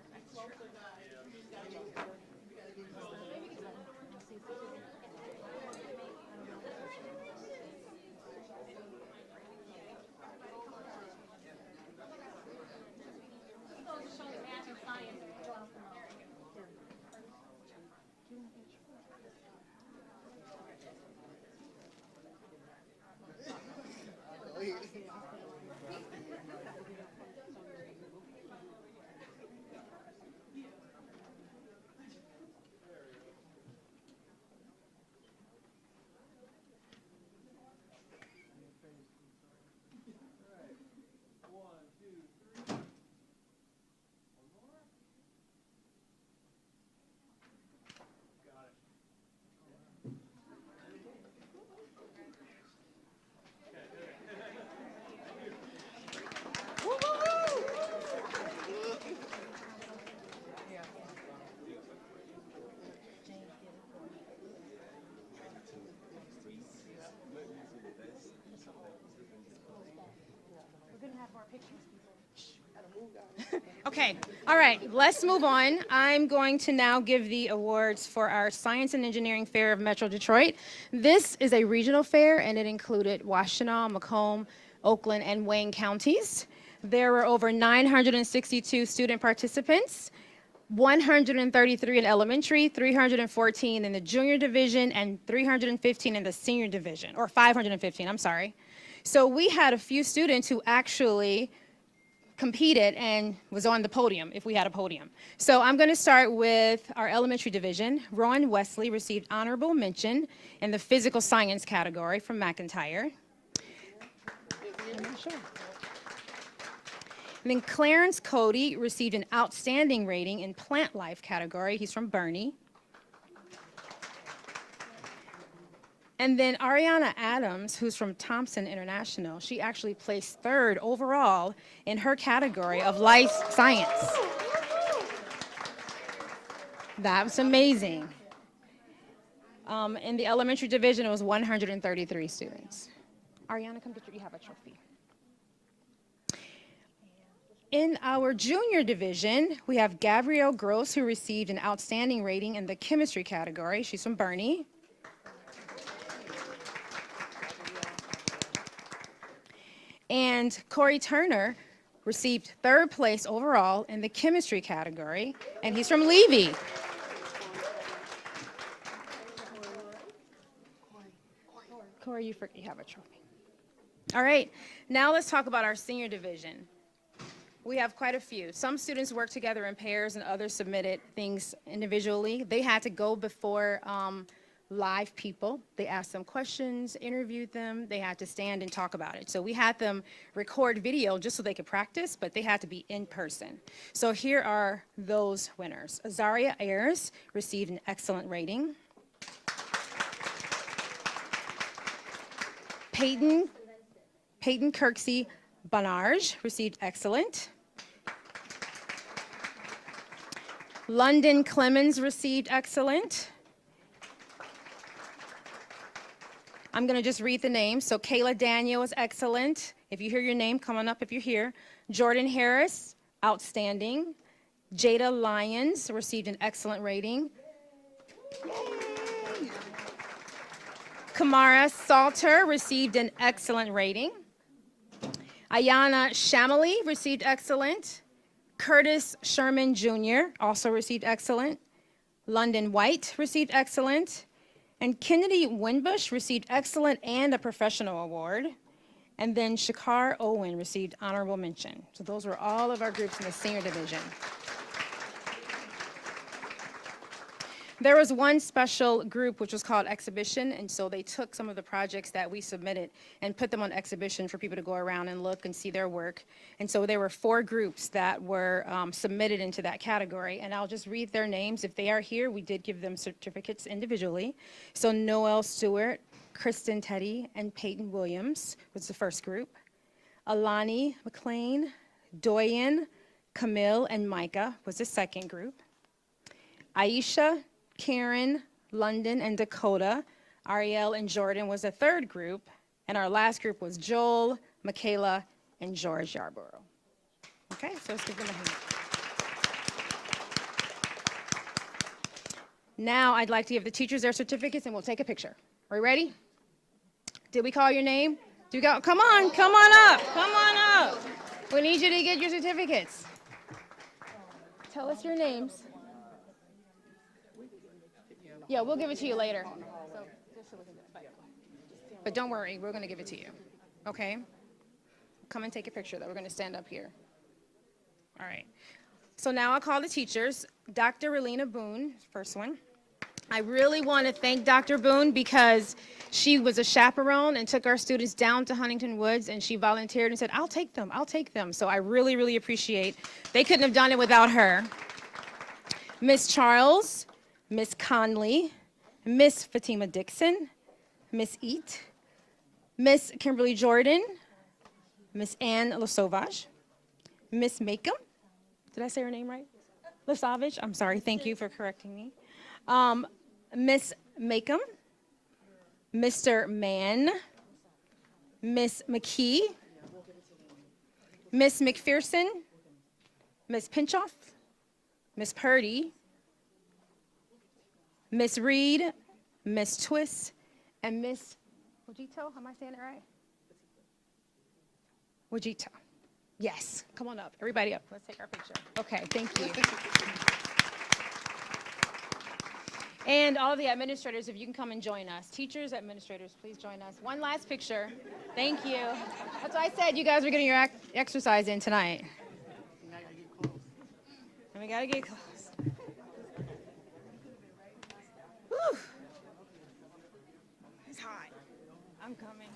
S11: Okay, all right, let's move on. I'm going to now give the awards for our Science and Engineering Fair of Metro Detroit. This is a regional fair, and it included Washtenaw, Macomb, Oakland, and Wayne counties. There were over 962 student participants, 133 in elementary, 314 in the junior division, and 315 in the senior division, or 515, I'm sorry. So we had a few students who actually competed and was on the podium, if we had a podium. So I'm going to start with our elementary division. Rowan Wesley received honorable mention in the physical science category from McIntyre. I'm not sure. And then Clarence Cody received an outstanding rating in plant life category. He's from Bernie. And then Ariana Adams, who's from Thompson International, she actually placed 3rd overall in her category of life science. That was amazing. In the elementary division, it was 133 students. Ariana, come get you have a trophy. In our junior division, we have Gabrielle Gross, who received an outstanding rating in the chemistry category. She's from Bernie. And Corey Turner received 3rd place overall in the chemistry category, and he's from Levy. Corey, you have a trophy. All right, now let's talk about our senior division. We have quite a few. Some students work together in pairs and others submitted things individually. They had to go before live people. They asked them questions, interviewed them. They had to stand and talk about it. So we had them record video just so they could practice, but they had to be in person. So here are those winners. Azaria Ayers received an excellent rating. Peyton Kirksey Bonarge received excellent. London Clemens received excellent. I'm going to just read the names. So Kayla Daniel is excellent. If you hear your name, come on up if you're here. Jordan Harris, outstanding. Jada Lyons received an excellent rating. Yay. Kamara Salter received an excellent rating. Ayana Shamali received excellent. Curtis Sherman Jr. also received excellent. London White received excellent. And Kennedy Winbush received excellent and a professional award. And then Shakar Owen received honorable mention. So those were all of our groups in the senior division. There was one special group which was called Exhibition, and so they took some of the projects that we submitted and put them on exhibition for people to go around and look and see their work. And so there were 4 groups that were submitted into that category, and I'll just read their names. If they are here, we did give them certificates individually. So Noel Stewart, Kristen Teddy, and Peyton Williams was the first group. Alani McLean, Doyen, Camille, and Micah was the second group. Aisha, Karen, London, and Dakota. Ariel and Jordan was the third group. And our last group was Joel, Michaela, and George Yarborough. Okay, so let's give them a hand. Now I'd like to give the teachers their certificates and we'll take a picture. Are we ready? Did we call your name? Do you go? Come on up, come on up. We need you to get your certificates. Tell us your names. Yeah, we'll give it to you later. But don't worry, we're going to give it to you. Okay? Come and take a picture, though. We're going to stand up here. All right. So now I'll call the teachers. Dr. Relina Boone, first one. I really want to thank Dr. Boone because she was a chaperone and took our students down to Huntington Woods, and she volunteered and said, I'll take them. So I really, really appreciate. They couldn't have done it without her. Miss Charles, Miss Conley, Miss Fatima Dixon, Miss Eat, Miss Kimberly Jordan, Miss Anne LaSauvage, Miss Makem. Did I say her name right? LaSauvage, I'm sorry, thank you for correcting me. Miss Makem, Mr. Mann, Miss McKee, Miss McPherson, Miss Pinchoff, Miss Purdy, Miss Reed, Miss Twist, and Miss Wajito. Am I saying it right? Wajito. Yes. Come on up. Everybody up. Let's take our picture. Okay. Thank you. And all the administrators, if you can come and join us. Teachers, administrators, please join us. One last picture. Thank you. That's why I said you guys are getting your exercise in tonight. And we got to get close. Whew. It's hot. I'm coming.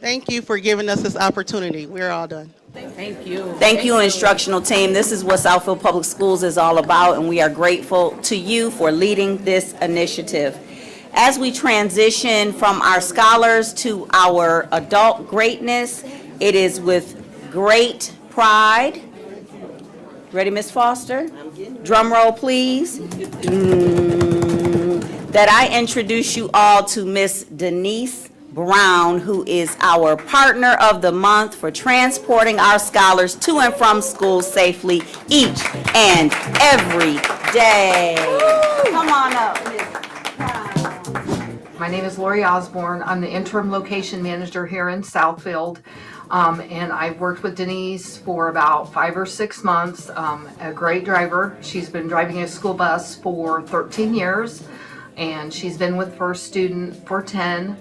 S8: Thank you for giving us this opportunity. We're all done.
S1: Thank you.
S7: Thank you, instructional team. This is what Southfield Public Schools is all about, and we are grateful to you for leading this initiative. As we transition from our scholars to our adult greatness, it is with great pride. Ready, Ms. Foster? Drum roll, please. That I introduce you all to Miss Denise Brown, who is our Partner of the Month for transporting our scholars to and from school safely each and every day. Come on up, Miss Brown.
S12: My name is Lori Osborne. I'm the interim location manager here in Southfield. And I've worked with Denise for about 5 or 6 months. A great driver. She's been driving a school bus for 13 years, and she's been with First Student for 10.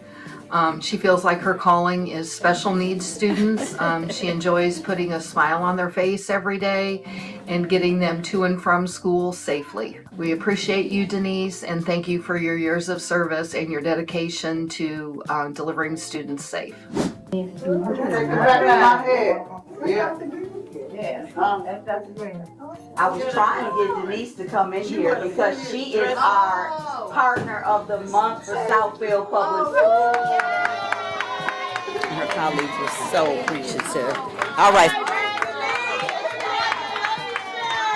S12: She feels like her calling is special needs students. She enjoys putting a smile on their face every day and getting them to and from school safely. We appreciate you, Denise, and thank you for your years of service and your dedication to delivering students safe.
S7: I was trying to get Denise to come in here because she is our Partner of the Month for Southfield Public Schools. Her colleagues were so appreciative. All right.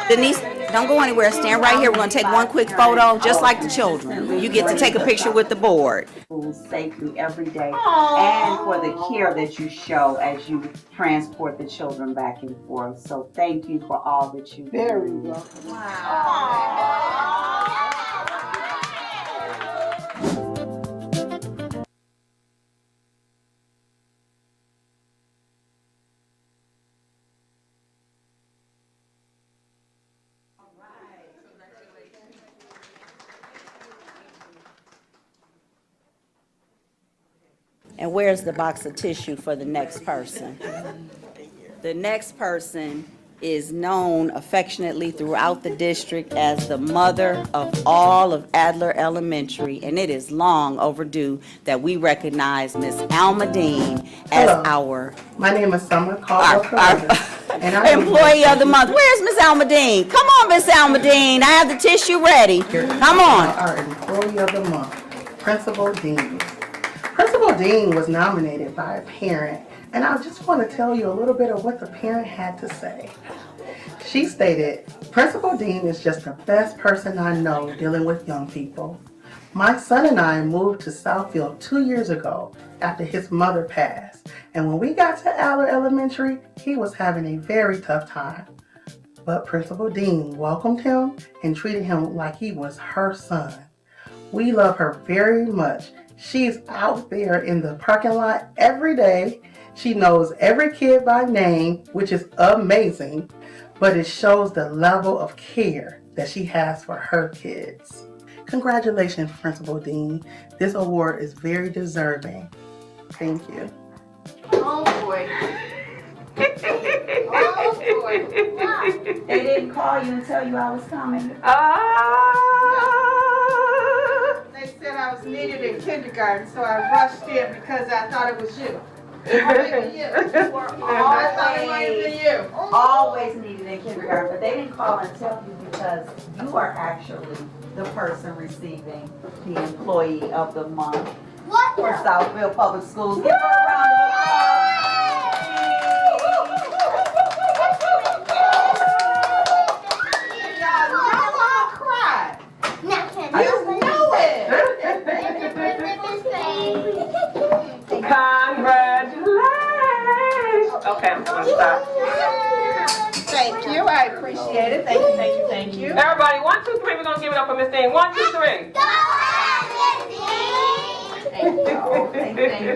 S7: Denise, don't go anywhere. Stand right here. We're going to take one quick photo, just like the children. You get to take a picture with the board.
S13: Safely every day, and for the care that you show as you transport the children back and forth. So thank you for all that you do. Very welcome.
S7: And where's the box of tissue for the next person? The next person is known affectionately throughout the district as the mother of all of Adler Elementary, and it is long overdue that we recognize Miss Alma Dean as our
S14: My name is Summer Caldwell, and I'm
S7: employee of the month. Where's Miss Alma Dean? Come on, Miss Alma Dean. I have the tissue ready. Come on.
S14: our employee of the month, Principal Dean. Principal Dean was nominated by a parent, and I just want to tell you a little bit of what the parent had to say. She stated, Principal Dean is just the best person I know dealing with young people. My son and I moved to Southfield 2 years ago after his mother passed, and when we got to Adler Elementary, he was having a very tough time. But Principal Dean welcomed him and treated him like he was her son. We love her very much. She's out there in the parking lot every day. She knows every kid by name, which is amazing, but it shows the level of care that she has for her kids. Congratulations, Principal Dean. This award is very deserving. Thank you.
S13: Oh boy. Oh boy. They didn't call you and tell you I was coming.
S15: They said I was needed in kindergarten, so I rushed in because I thought it was you. It might be you. I thought it might have been you.
S13: Always needed in kindergarten, but they didn't call and tell you because you are actually the person receiving the Employee of the Month for Southfield Public Schools. Give her a round of applause. Y'all know I cried. You know it.
S15: Congratulations. Okay, I'm going to stop. Thank you. I appreciate it. Thank you, thank you, thank you. Everybody, 1, 2, 3. We're going to give it up for Miss Dean. 1, 2, 3.
S13: Thank you. Thank you.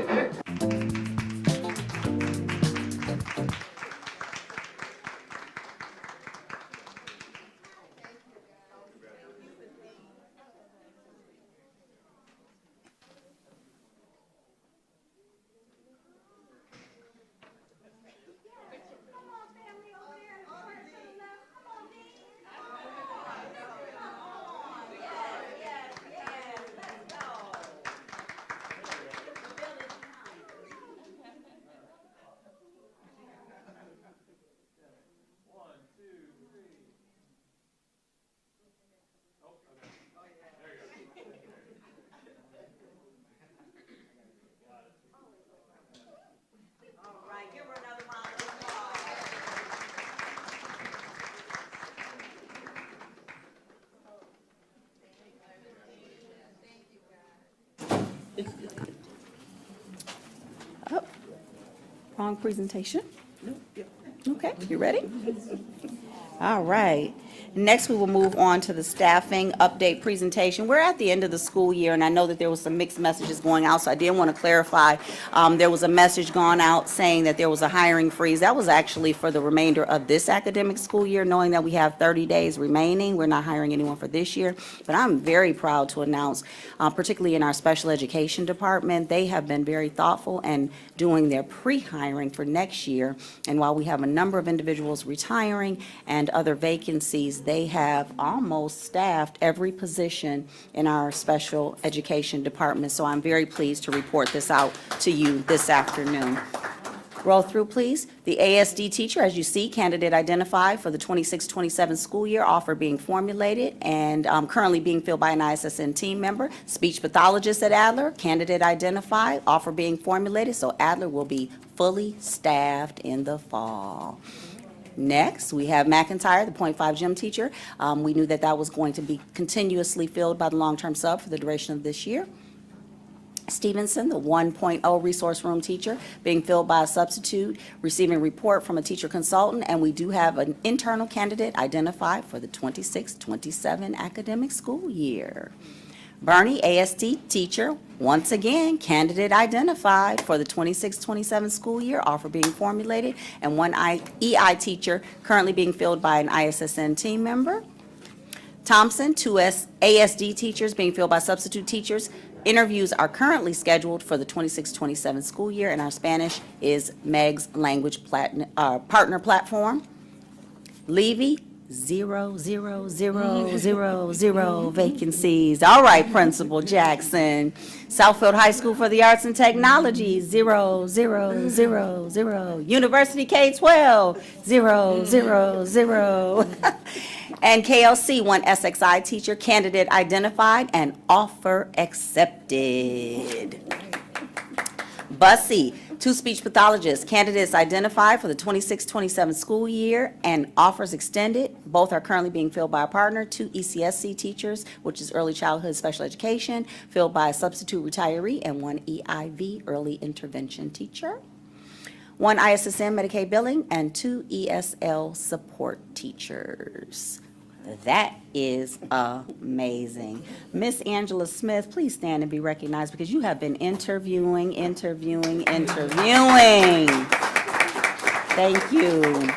S7: Oh, wrong presentation. Okay, you ready? All right. Next, we will move on to the staffing update presentation. We're at the end of the school year, and I know that there was some mixed messages going out, so I did want to clarify. There was a message gone out saying that there was a hiring freeze. That was actually for the remainder of this academic school year, knowing that we have 30 days remaining. We're not hiring anyone for this year, but I'm very proud to announce, particularly in our special education department, they have been very thoughtful and doing their pre-hiring for next year. And while we have a number of individuals retiring and other vacancies, they have almost staffed every position in our special education department. So I'm very pleased to report this out to you this afternoon. Roll through, please. The ASD teacher, as you see, candidate identified for the 26-27 school year, offer being formulated and currently being filled by an ISSN team member. Speech pathologist at Adler, candidate identified, offer being formulated, so Adler will be fully staffed in the fall. Next, we have McIntyre, the .5 gym teacher. We knew that that was going to be continuously filled by the long-term sub for the duration of this year. Stevenson, the 1.0 resource room teacher, being filled by a substitute, receiving report from a teacher consultant, and we do have an internal candidate identified for the 26-27 academic school year. Bernie, ASD teacher, once again, candidate identified for the 26-27 school year, offer being formulated, and one EI teacher currently being filled by an ISSN team member. Thompson, two ASD teachers being filled by substitute teachers. Interviews are currently scheduled for the 26-27 school year, and our Spanish is Meg's language partner platform. Levy, 0, 0, 0, 0, 0 vacancies. All right, Principal Jackson. Southfield High School for the Arts and Technology, 0, 0, 0, 0. University K-12, 0, 0, 0. And KLC, one SXI teacher, candidate identified and offer accepted. Bussey, two speech pathologists, candidates identified for the 26-27 school year and offers extended. Both are currently being filled by a partner. Two ECSC teachers, which is early childhood special education, filled by a substitute retiree, and one EIV, early intervention teacher. One ISSN Medicaid billing, and two ESL support teachers. That is amazing. Miss Angela Smith, please stand and be recognized because you have been interviewing. Thank you.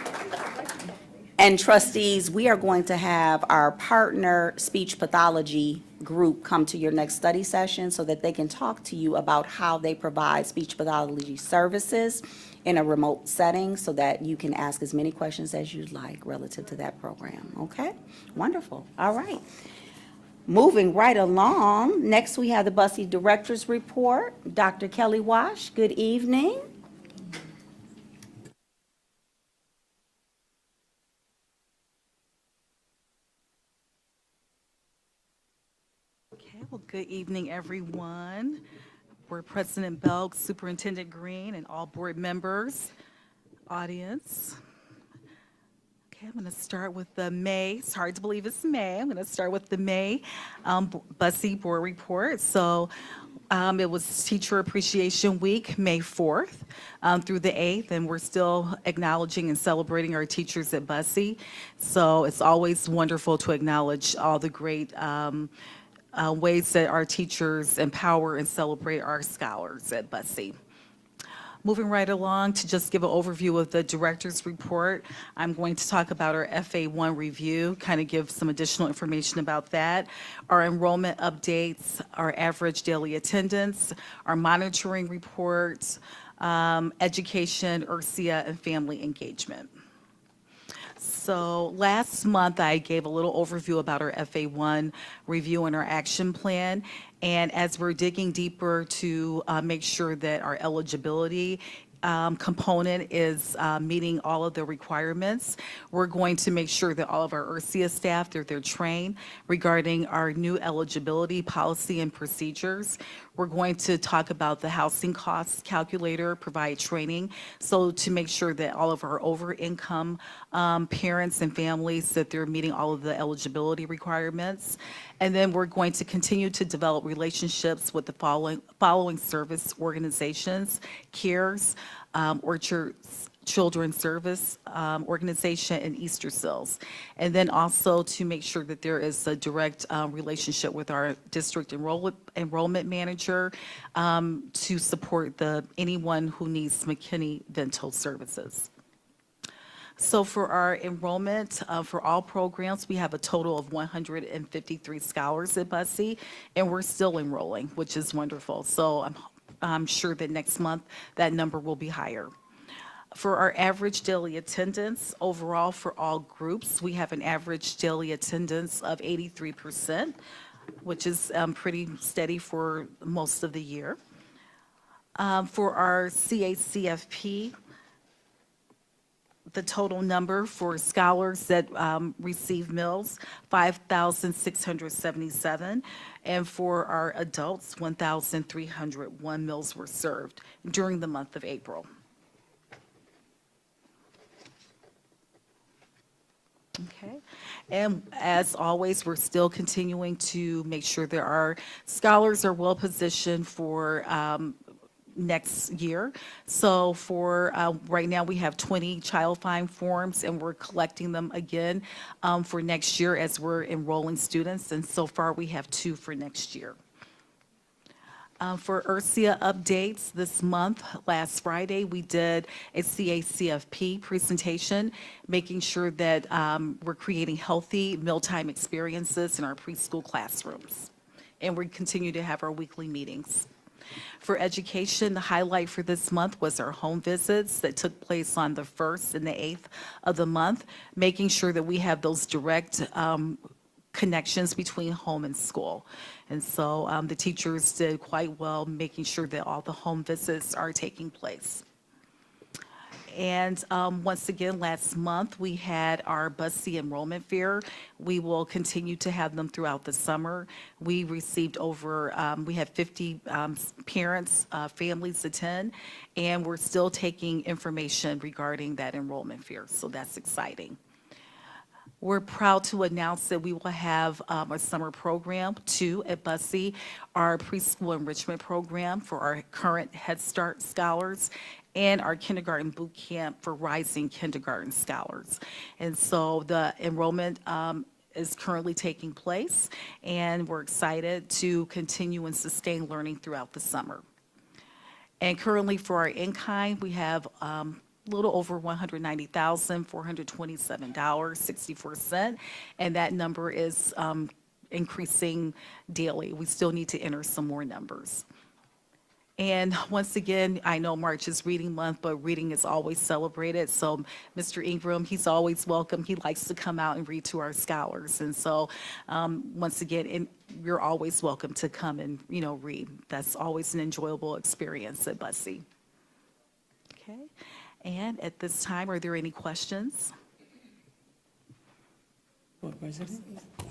S7: And trustees, we are going to have our partner speech pathology group come to your next study session so that they can talk to you about how they provide speech pathology services in a remote setting so that you can ask as many questions as you'd like relative to that program, okay? Wonderful, all right. Moving right along, next we have the Bussey Director's Report. Dr. Kelly Wash, good evening.
S16: Okay, well, good evening, everyone. Board President Belk, Superintendent Green, and all board members, audience. Okay, I'm going to start with the May. It's hard to believe it's May. I'm going to start with the May Bussey Board Report. So it was Teacher Appreciation Week, May 4th through the 8th, and we're still acknowledging and celebrating our teachers at Bussey. So it's always wonderful to acknowledge all the great ways that our teachers empower and celebrate our scholars at Bussey. Moving right along to just give an overview of the director's report, I'm going to talk about our FA1 review, kind of give some additional information about that, our enrollment updates, our average daily attendance, our monitoring reports, education, URSIA, and family engagement. So last month, I gave a little overview about our FA1 review and our action plan. And as we're digging deeper to make sure that our eligibility component is meeting all of the requirements. We're going to make sure that all of our URSIA staff, they're trained regarding our new eligibility policy and procedures. We're going to talk about the housing costs calculator, provide training, so to make sure that all of our over-income parents and families, that they're meeting all of the eligibility requirements. And then we're going to continue to develop relationships with the following service organizations: CARES, Orchards Children's Service Organization, and Easter Seals. And then also to make sure that there is a direct relationship with our district enrollment manager to support anyone who needs McKinney dental services. So for our enrollment, for all programs, we have a total of 153 scholars at Bussey, and we're still enrolling, which is wonderful. So I'm sure that next month that number will be higher. For our average daily attendance, overall for all groups, we have an average daily attendance of 83%, which is pretty steady for most of the year. For our CACFP, the total number for scholars that receive meals, 5,677, and for our adults, 1,301 meals were served during the month of April. Okay, and as always, we're still continuing to make sure that our scholars are well positioned for next year. So for right now, we have 20 child find forms, and we're collecting them again for next year as we're enrolling students, and so far we have 2 for next year. For URSIA updates this month, last Friday, we did a CACFP presentation, making sure that we're creating healthy mealtime experiences in our preschool classrooms. And we continue to have our weekly meetings. For education, the highlight for this month was our home visits that took place on the 1st and the 8th of the month, making sure that we have those direct connections between home and school. And so the teachers did quite well, making sure that all the home visits are taking place. And once again, last month, we had our Bussey Enrollment Fair. We will continue to have them throughout the summer. We received we had 50 parents, families attend, and we're still taking information regarding that enrollment fair, so that's exciting. We're proud to announce that we will have a summer program, too, at Bussey, our preschool enrichment program for our current Head Start scholars, and our kindergarten boot camp for rising kindergarten scholars. And so the enrollment is currently taking place, and we're excited to continue and sustain learning throughout the summer. And currently for our in-kind, we have a little over $190,427.64, and that number is increasing daily. We still need to enter some more numbers. And once again, I know March is reading month, but reading is always celebrated. So Mr. Ingram, he's always welcome. He likes to come out and read to our scholars. And so once again, you're always welcome to come and, read. That's always an enjoyable experience at Bussey. Okay. And at this time, are there any questions?
S4: Board President?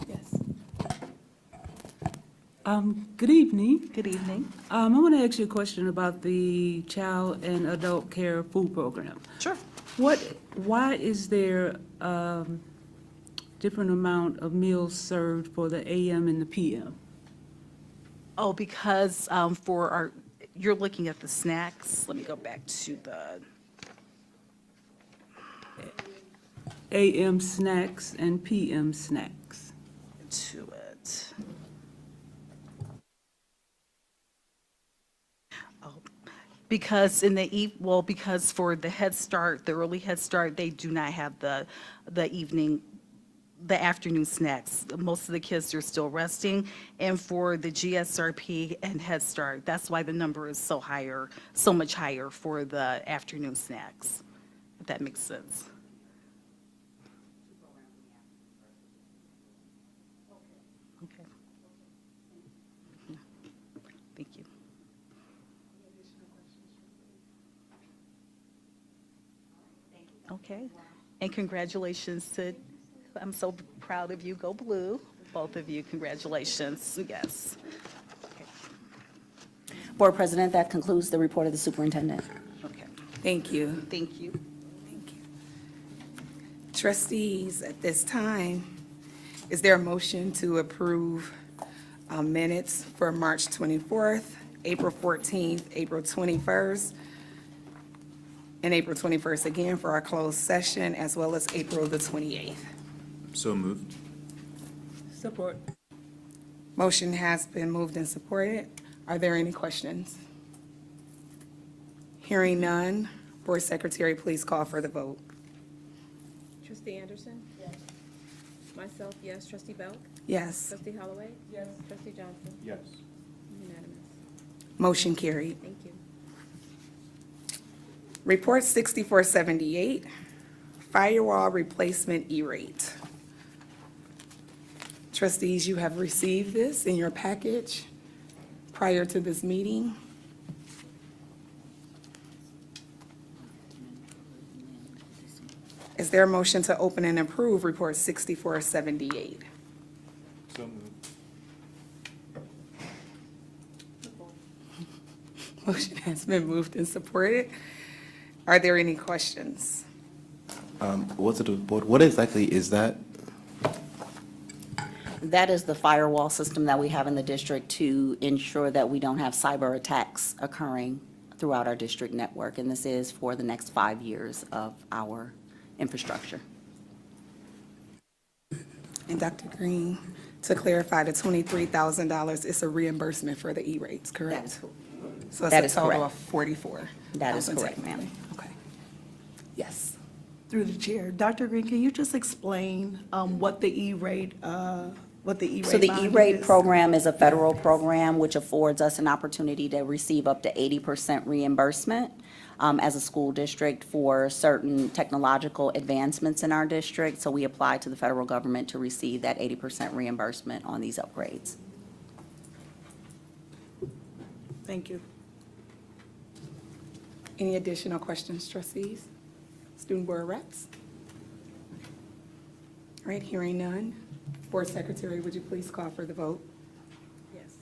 S16: Yes.
S4: Good evening.
S16: Good evening.
S4: I want to ask you a question about the child and adult care food program.
S16: Sure.
S4: Why is there different amount of meals served for the AM and the PM?
S16: Oh, because you're looking at the snacks. Let me go back to the
S4: AM snacks and PM snacks.
S16: to it. Because because for the Head Start, the early Head Start, they do not have the afternoon snacks. Most of the kids are still resting. And for the GSRP and Head Start, that's why the number is so much higher for the afternoon snacks, if that makes sense. Okay. Thank you. Okay. And congratulations to, I'm so proud of you. Go Blue. Both of you, congratulations. Yes.
S7: Board President, that concludes the report of the superintendent.
S16: Okay.
S1: Thank you.
S16: Thank you.
S1: Trustees, at this time, is there a motion to approve minutes for March 24th, April 14th, April 21st, and April 21st again for our closed session, as well as April the 28th?
S3: So moved.
S4: Support.
S1: Motion has been moved and supported. Are there any questions? Hearing none, Board Secretary, please call for the vote.
S2: Trustee Anderson? Yes. Myself, yes. Trustee Belk?
S1: Yes.
S2: Trustee Holloway? Yes. Trustee Johnson?
S3: Yes.
S2: Unanimous.
S1: Motion carried.
S2: Thank you.
S1: Report 6478, firewall replacement E-rate. Trustees, you have received this in your package prior to this meeting. Is there a motion to open and approve Report 6478?
S3: So moved.
S1: Motion has been moved and supported. Are there any questions?
S5: What's it, board? What exactly is that?
S7: That is the firewall system that we have in the district to ensure that we don't have cyber attacks occurring throughout our district network. And this is for the next 5 years of our infrastructure.
S1: And Dr. Green, to clarify, the $23,000 is a reimbursement for the E-rates, correct? So
S7: that
S1: it's
S7: is
S1: a total
S7: correct.
S1: of 44.
S7: That is correct, ma'am.
S1: Okay. Yes.
S17: Through the chair, Dr. Green, can you just explain what the E-rate, what the E-rate
S7: So the
S17: bonding
S7: E-rate
S17: is?
S7: program is a federal program which affords us an opportunity to receive up to 80% reimbursement as a school district for certain technological advancements in our district. So we apply to the federal government to receive that 80% reimbursement on these upgrades.
S17: Thank you.
S1: Any additional questions, trustees? Student board reps? All right, hearing none. Board Secretary, would you please call for the vote?
S2: Yes.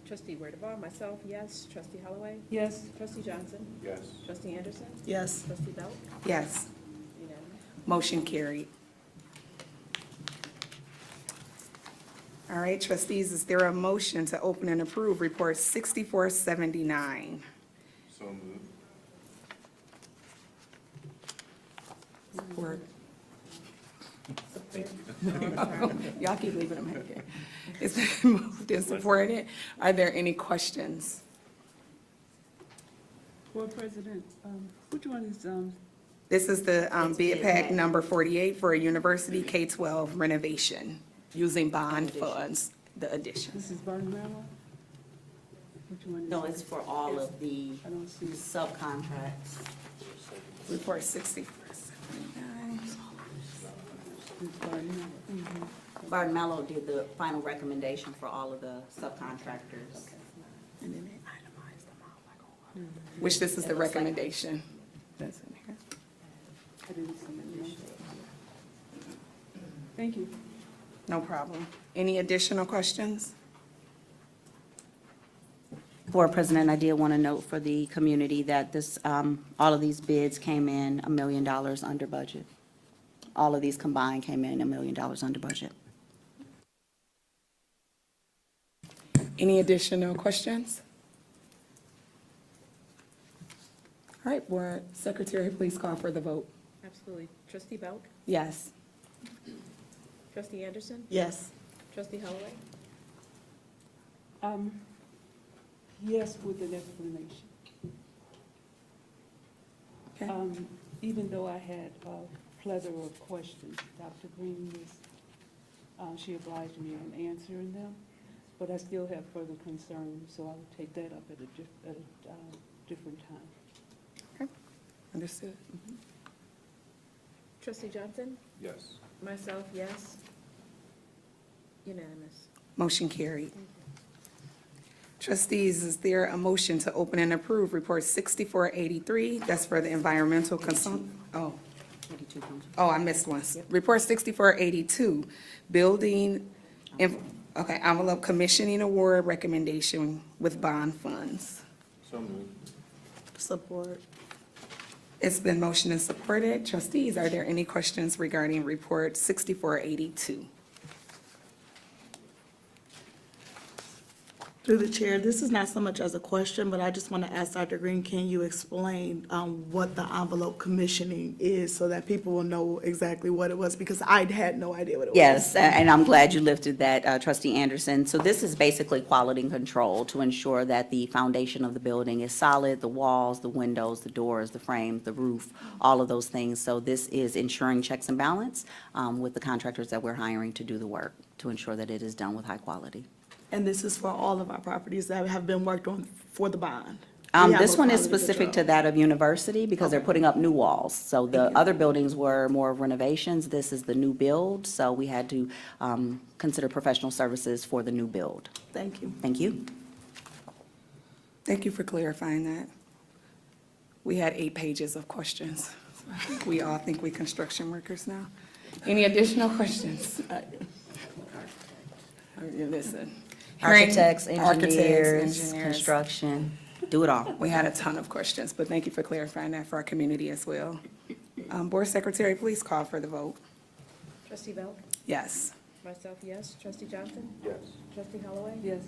S2: Trustee Wardavall, myself, yes. Trustee Holloway?
S4: Yes.
S2: Trustee Johnson?
S3: Yes.
S2: Trustee Anderson?
S17: Yes.
S2: Trustee Belk?
S1: Yes.
S2: Unanimous.
S1: Motion carried. All right, trustees, is there a motion to open and approve Report 6479?
S3: So moved.
S1: Support. Y'all keep leaving them here. It's been moved and supported. Are there any questions?
S4: Board President, which one is,
S1: This is the bid pack number 48 for a university K-12 renovation using bond funds, the addition.
S4: this is Barton Manor? Which one is?
S7: No, it's for all of the
S4: I don't see it.
S7: subcontracts.
S1: Report 6479.
S4: It's Barton Manor.
S7: Barton Mello did the final recommendation for all of the subcontractors.
S1: And then they itemized them all like a lot. Which this is the recommendation. That's in here.
S4: I didn't see it. No. Thank you.
S1: No problem. Any additional questions?
S7: Board President, I did want to note for the community that this, all of these bids came in $1 million under budget. All of these combined came in $1 million under budget.
S1: Any additional questions? All right, Board Secretary, please call for the vote.
S2: Absolutely. Trustee Belk?
S1: Yes.
S2: Trustee Anderson?
S17: Yes.
S2: Trustee Holloway?
S4: Yes, with an explanation.
S1: Okay.
S4: Even though I had a plethora of questions, Dr. Green was, she obliged me in answering them, but I still have further concerns, so I will take that up at a different time.
S1: Okay. Understood.
S2: Trustee Johnson?
S3: Yes.
S2: Myself, yes. Unanimous.
S1: Motion carried. Trustees, is there a motion to open and approve Report 6483? That's for the environmental consult, oh, Oh, I missed one. Report 6482, building, okay, envelope commissioning award recommendation with bond funds.
S3: So moved.
S17: Support.
S1: It's been motioned and supported. Trustees, are there any questions regarding report 6482?
S17: Through the chair, this is not so much as a question, but I just want to ask Dr. Green, can you explain what the envelope commissioning is so that people will know exactly what it was? Because I had no idea what it was.
S7: Yes, and I'm glad you lifted that, Trustee Anderson. So this is basically quality control to ensure that the foundation of the building is solid, the walls, the windows, the doors, the frames, the roof, all of those things. So this is ensuring checks and balance with the contractors that we're hiring to do the work, to ensure that it is done with high quality.
S17: And this is for all of our properties that have been worked on for the bond? We have
S7: This
S17: a
S7: one is
S17: quality
S7: specific to
S17: control.
S7: that of University because they're putting up new walls. So the other buildings were more renovations. This is the new build, so we had to consider professional services for the new build.
S17: Thank you.
S7: Thank you.
S1: Thank you for clarifying that. We had 8 pages of questions. I think we all think we construction workers now. Any additional questions? Listen.
S7: Architects,
S1: Architects,
S7: engineers,
S1: engineers.
S7: construction, do it all.
S1: We had a ton of questions, but thank you for clarifying that for our community as well. Board Secretary, please call for the vote.
S2: Trustee Belk?
S1: Yes.
S2: Myself, yes. Trustee Johnson?
S3: Yes.
S2: Trustee Holloway?
S4: Yes.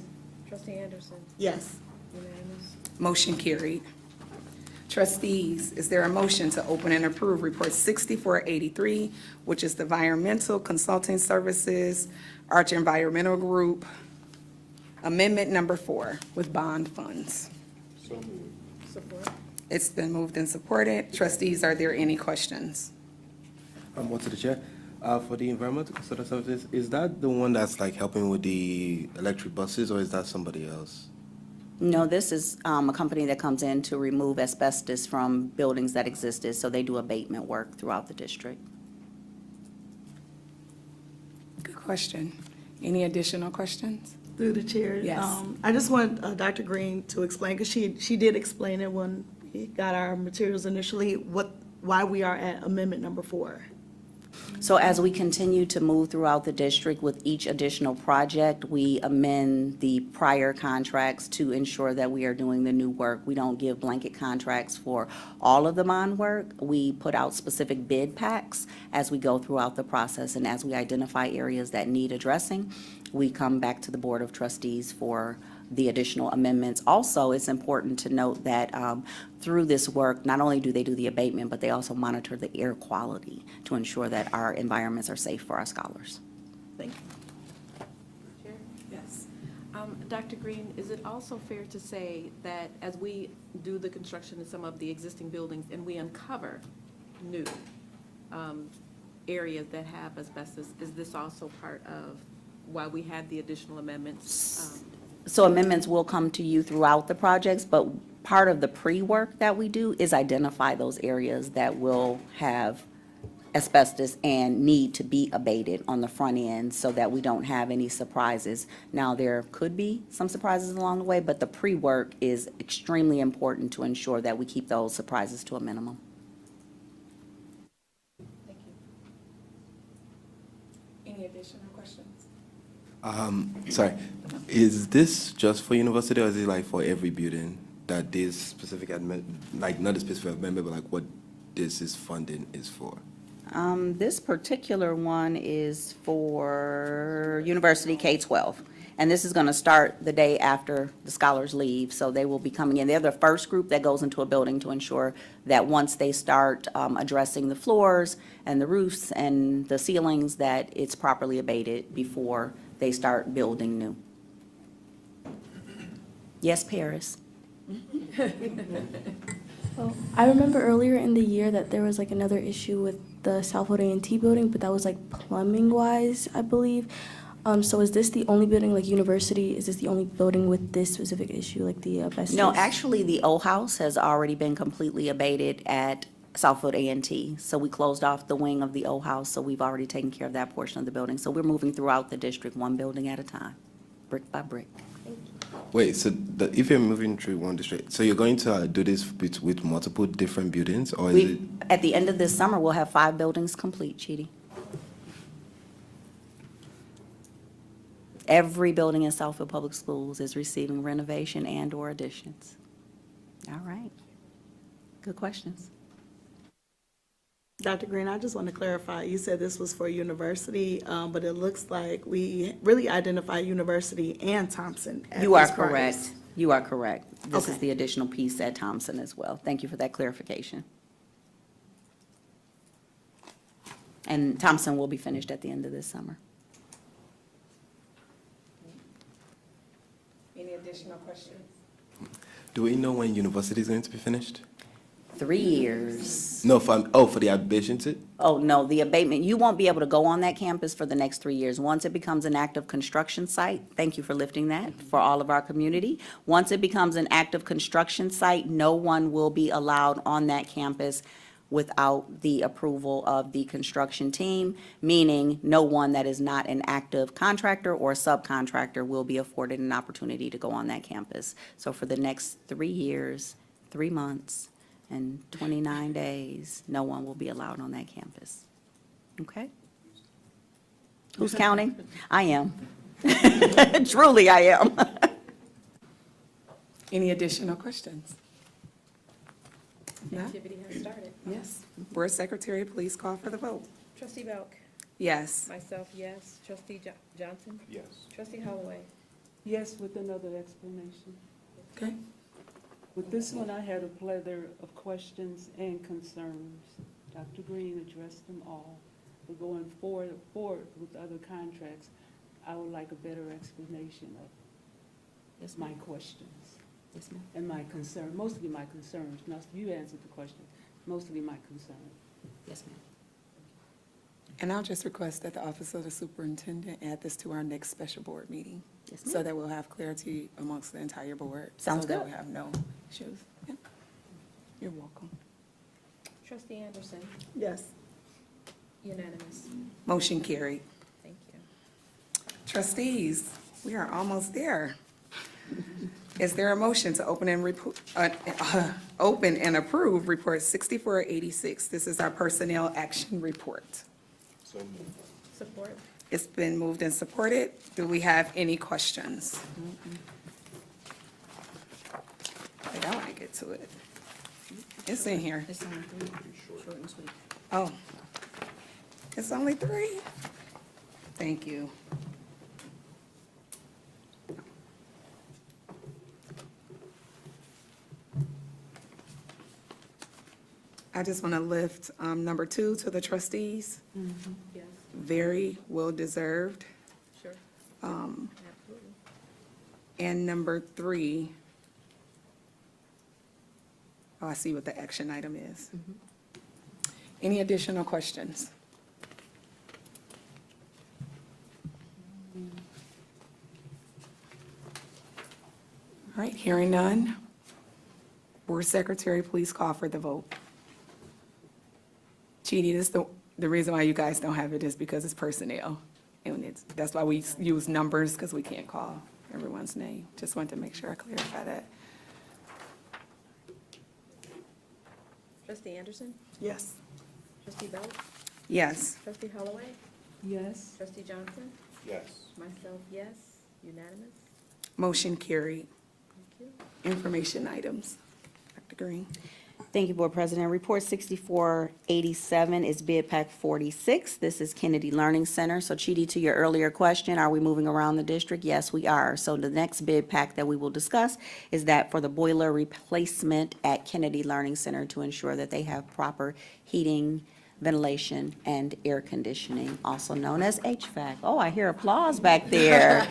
S2: Trustee Anderson?
S17: Yes.
S2: Unanimous.
S1: Motion carried. Trustees, is there a motion to open and approve Report 6483, which is the Environmental Consulting Services, Arch Environmental Group, Amendment Number 4 with bond funds?
S3: So moved.
S2: Support.
S1: It's been moved and supported. Trustees, are there any questions?
S5: One to the chair. For the environmental consultant services, is that the one that's like helping with the electric buses, or is that somebody else?
S7: No, this is a company that comes in to remove asbestos from buildings that existed, so they do abatement work throughout the district.
S1: Good question. Any additional questions?
S17: Through the chair.
S1: Yes.
S17: I just want Dr. Green to explain, because she did explain it when we got our materials initially, why we are at Amendment Number 4.
S7: So as we continue to move throughout the district with each additional project, we amend the prior contracts to ensure that we are doing the new work. We don't give blanket contracts for all of the bond work. We put out specific bid packs as we go throughout the process, and as we identify areas that need addressing, we come back to the Board of Trustees for the additional amendments. Also, it's important to note that through this work, not only do they do the abatement, but they also monitor the air quality to ensure that our environments are safe for our scholars.
S17: Thank you.
S2: Chair?
S1: Yes.
S2: Dr. Green, is it also fair to say that as we do the construction in some of the existing buildings and we uncover new areas that have asbestos, is this also part of why we had the additional amendments?
S7: So amendments will come to you throughout the projects, but part of the pre-work that we do is identify those areas that will have asbestos and need to be abated on the front end so that we don't have any surprises. Now, there could be some surprises along the way, but the pre-work is extremely important to ensure that we keep those surprises to a minimum.
S2: Thank you.
S1: Any additional questions?
S5: Sorry, is this just for university, or is it like for every building that this specific like not a specific amendment, but like what this is funding is for?
S7: This particular one is for University K-12, and this is going to start the day after the scholars leave, so they will be coming in. They're the first group that goes into a building to ensure that once they start addressing the floors and the roofs and the ceilings, that it's properly abated before they start building new. Yes, Paris?
S6: Well, I remember earlier in the year that there was like another issue with the Southfield A&T building, but that was like plumbing wise, I believe. So is this the only building, like University, is this the only building with this specific issue, like the asbestos?
S7: No, actually, the old house has already been completely abated at Southfield A&T. So we closed off the wing of the old house, so we've already taken care of that portion of the building. So we're moving throughout the district, one building at a time, brick by brick.
S5: Wait, so if you're moving through one district, so you're going to do this with multiple different buildings, or is it?
S7: At the end of this summer, we'll have 5 buildings complete, Chidi. Every building in Southfield Public Schools is receiving renovation and/or additions. All right. Good questions.
S17: Dr. Green, I just want to clarify, you said this was for university, but it looks like we really identify university and Thompson at
S7: You are
S17: this price.
S7: correct. You are correct. This is
S17: Okay.
S7: the additional piece at Thompson as well. Thank you for that clarification. And Thompson will be finished at the end of this summer.
S1: Any additional questions?
S5: Do we know when university is going to be finished?
S7: 3 years.
S5: No, for the admission to?
S7: Oh, no, the abatement, you won't be able to go on that campus for the next 3 years. Once it becomes an active construction site, thank you for lifting that for all of our community. Once it becomes an active construction site, no one will be allowed on that campus without the approval of the construction team, meaning no one that is not an active contractor or subcontractor will be afforded an opportunity to go on that campus. So for the next 3 years, 3 months, and 29 days, no one will be allowed on that campus. Okay? Who's counting? I am. Truly, I am.
S1: Any additional questions? No?
S2: Activity has started.
S1: Yes. Board Secretary, please call for the vote.
S2: Trustee Belk,
S1: Yes.
S2: myself, yes. Trustee Johnson,
S3: Yes.
S2: trustee Holloway.
S4: Yes, with another explanation.
S1: Okay.
S4: With this one, I had a plethora of questions and concerns. Dr. Green addressed them all. But going forward with other contracts, I would like a better explanation of my questions.
S7: Yes, ma'am.
S4: And my concern, mostly my concerns. Now, you answered the question, mostly my concern.
S7: Yes, ma'am.
S1: And I'll just request that the Office of the Superintendent add this to our next special board meeting.
S7: Yes,
S1: So
S7: ma'am.
S1: that we'll have clarity amongst the entire board.
S7: Sounds
S1: So that
S7: good.
S1: we have no issues. Yeah. You're welcome.
S2: Trustee Anderson,
S17: Yes.
S2: unanimous.
S1: Motion carried.
S2: Thank you.
S1: Trustees, we are almost there. Is there a motion to open and approve Report 6486? This is our Personnel Action Report.
S3: So moved.
S2: Support.
S1: It's been moved and supported. Do we have any questions? Wait, I want to get to it. It's in here.
S7: It's only 3, short and sweet.
S1: Oh, it's only 3? Thank you. I just want to lift number 2 to the trustees.
S2: Yes,
S1: Very well deserved.
S2: sure.
S1: Um,
S2: Absolutely.
S1: And number 3, oh, I see what the action item is. Any additional questions? All right, hearing none. Board Secretary, please call for the vote. Chidi, this the reason why you guys don't have it is because it's personnel. And that's why we use numbers, because we can't call everyone's name. Just wanted to make sure I clarify that.
S2: Trustee Anderson,
S17: Yes.
S2: trustee Belk,
S1: Yes.
S2: trustee Holloway,
S4: Yes,
S2: trustee Johnson,
S3: Yes.
S2: myself, yes. Unanimous.
S1: Motion carried.
S2: Thank you.
S1: Information items. Dr. Green.
S7: Thank you, Board President. Report 6487 is bid pack 46. This is Kennedy Learning Center. So Chidi, to your earlier question, are we moving around the district? Yes, we are. So the next bid pack that we will discuss is that for the boiler replacement at Kennedy Learning Center to ensure that they have proper heating, ventilation, and air conditioning, also known as HVAC. Oh, I hear applause back there.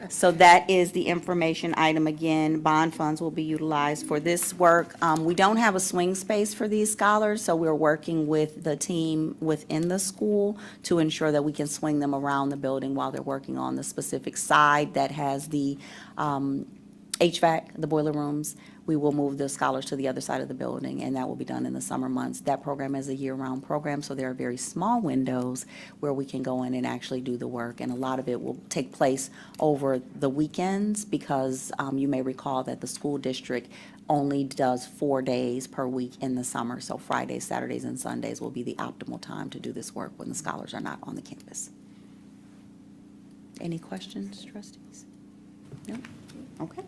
S7: So that is the information item. Again, bond funds will be utilized for this work. We don't have a swing space for these scholars, so we're working with the team within the school to ensure that we can swing them around the building while they're working on the specific side that has the HVAC, the boiler rooms. We will move the scholars to the other side of the building, and that will be done in the summer months. That program is a year-round program, so there are very small windows where we can go in and actually do the work. And a lot of it will take place over the weekends because you may recall that the school district only does 4 days per week in the summer. So Fridays, Saturdays, and Sundays will be the optimal time to do this work when the scholars are not on the campus. Any questions, trustees? No? Okay.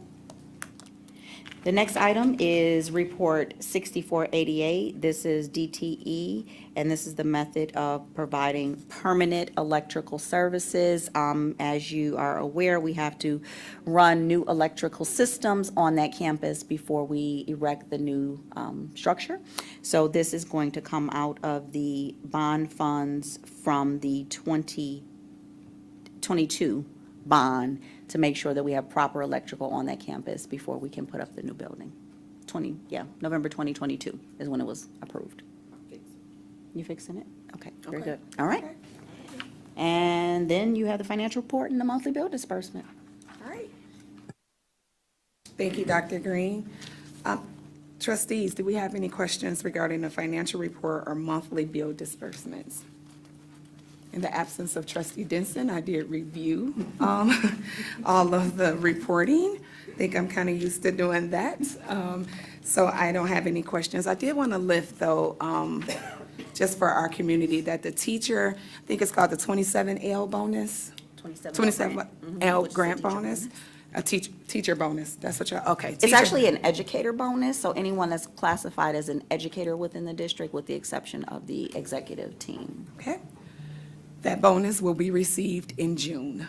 S7: The next item is Report 6488. This is DTE, and this is the method of providing permanent electrical services. As you are aware, we have to run new electrical systems on that campus before we erect the new structure. So this is going to come out of the bond funds from the 2022 bond to make sure that we have proper electrical on that campus before we can put up the new building. November 2022 is when it was approved. You fixing it? Okay, very good. All right. And then you have the financial report and the monthly bill disbursement.
S1: All right. Thank you, Dr. Green. Trustees, do we have any questions regarding the financial report or monthly bill disbursements? In the absence of Trustee Denson, I did review all of the reporting. I think I'm kind of used to doing that. So I don't have any questions. I did want to lift, though, just for our community, that the teacher, I think it's called the 27L bonus? 27L grant bonus? A teacher bonus, that's what you're, okay.
S7: It's actually an educator bonus, so anyone that's classified as an educator within the district, with the exception of the executive team.
S1: Okay. That bonus will be received in June.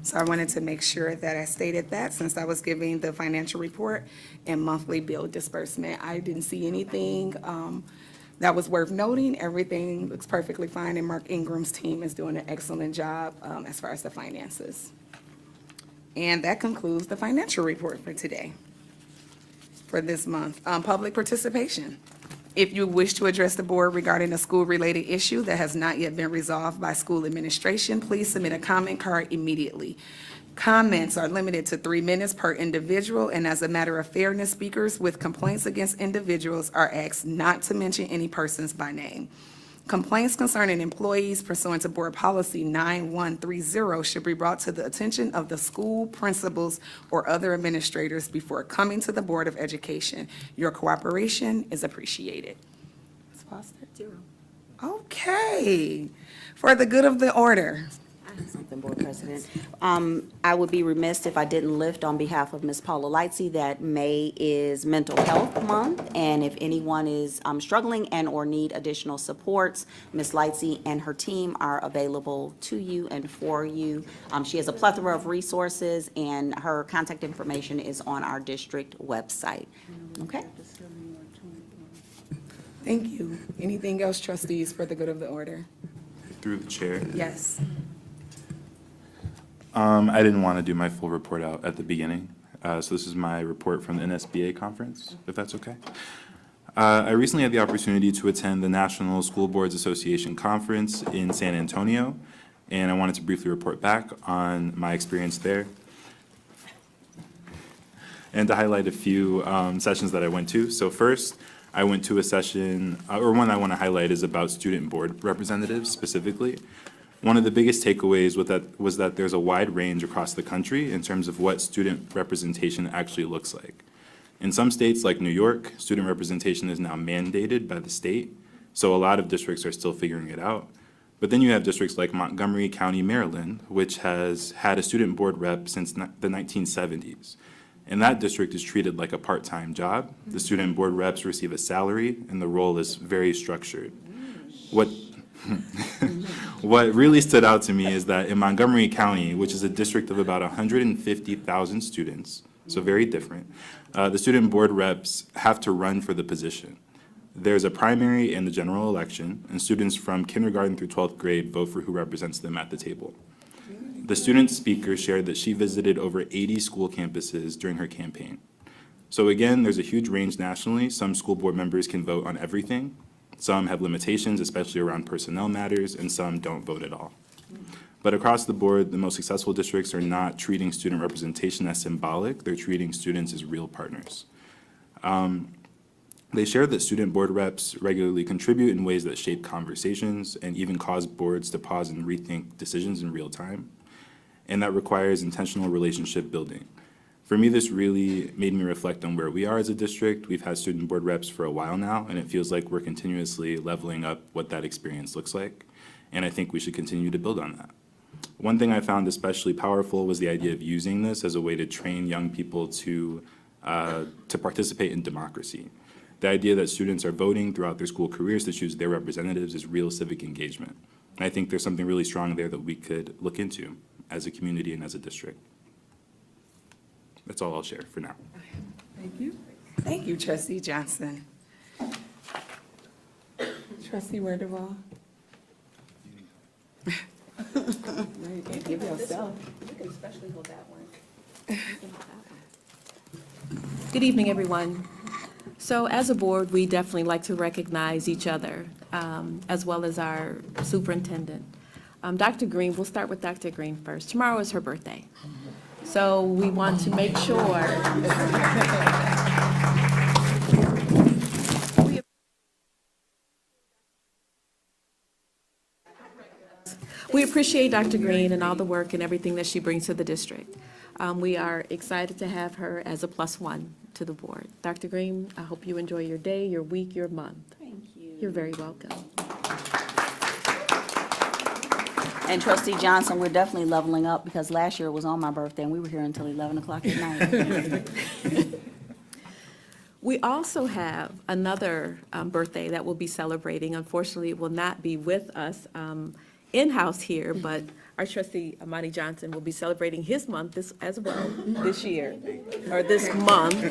S1: So I wanted to make sure that I stated that since I was giving the financial report and monthly bill disbursement. I didn't see anything that was worth noting. Everything looks perfectly fine, and Mark Ingram's team is doing an excellent job as far as the finances. And that concludes the financial report for today, for this month. Public participation. If you wish to address the board regarding a school-related issue that has not yet been resolved by school administration, please submit a comment card immediately. Comments are limited to 3 minutes per individual, and as a matter of fairness, speakers with complaints against individuals are asked not to mention any persons by name. Complaints concerning employees pursuant to Board Policy 9130 should be brought to the attention of the school principals or other administrators before coming to the Board of Education. Your cooperation is appreciated. Ms. Foster?
S7: 0.
S1: Okay. For the good of the order.
S7: Something, Board President. I would be remiss if I didn't lift on behalf of Ms. Paula Lightsey that May is Mental Health Month, and if anyone is struggling and or need additional supports, Ms. Lightsey and her team are available to you and for you. She has a plethora of resources, and her contact information is on our district website. Okay?
S1: Thank you. Anything else, trustees, for the good of the order?
S3: Through the chair.
S1: Yes.
S3: I didn't want to do my full report out at the beginning, so this is my report from the NSBA conference, if that's okay. I recently had the opportunity to attend the National School Boards Association Conference in San Antonio, and I wanted to briefly report back on my experience there and to highlight a few sessions that I went to. So first, I went to a session, or one I want to highlight is about student board representatives specifically. One of the biggest takeaways was that there's a wide range across the country in terms of what student representation actually looks like. In some states, like New York, student representation is now mandated by the state, so a lot of districts are still figuring it out. But then you have districts like Montgomery County, Maryland, which has had a student board rep since the 1970s. And that district is treated like a part-time job. The student board reps receive a salary, and the role is very structured. What really stood out to me is that in Montgomery County, which is a district of about 150,000 students, so very different, the student board reps have to run for the position. There's a primary and the general election, and students from kindergarten through 12th grade vote for who represents them at the table. The student speaker shared that she visited over 80 school campuses during her campaign. So again, there's a huge range nationally. Some school board members can vote on everything. Some have limitations, especially around personnel matters, and some don't vote at all. But across the board, the most successful districts are not treating student representation as symbolic, they're treating students as real partners. They shared that student board reps regularly contribute in ways that shape conversations and even cause boards to pause and rethink decisions in real time. And that requires intentional relationship building. For me, this really made me reflect on where we are as a district. We've had student board reps for a while now, and it feels like we're continuously leveling up what that experience looks like. And I think we should continue to build on that. One thing I found especially powerful was the idea of using this as a way to train young people to participate in democracy. The idea that students are voting throughout their school careers to choose their representatives is real civic engagement. And I think there's something really strong there that we could look into as a community and as a district. That's all I'll share for now.
S1: Thank you. Thank you, Trustee Johnson. Trustee Werdervall. Give yourself.
S2: You can especially hold that one. Good evening, everyone. So as a board, we definitely like to recognize each other, as well as our superintendent. Dr. Green, we'll start with Dr. Green first. Tomorrow is her birthday. So we want to make sure. We appreciate Dr. Green and all the work and everything that she brings to the district. We are excited to have her as a +1 to the board. Dr. Green, I hope you enjoy your day, your week, your month.
S7: Thank you.
S2: You're very welcome.
S7: And Trustee Johnson, we're definitely leveling up because last year it was on my birthday and we were here until 11 o'clock at night.
S2: We also have another birthday that we'll be celebrating. Unfortunately, it will not be with us in-house here, but our trustee, Amani Johnson, will be celebrating his month as well this year, or this month.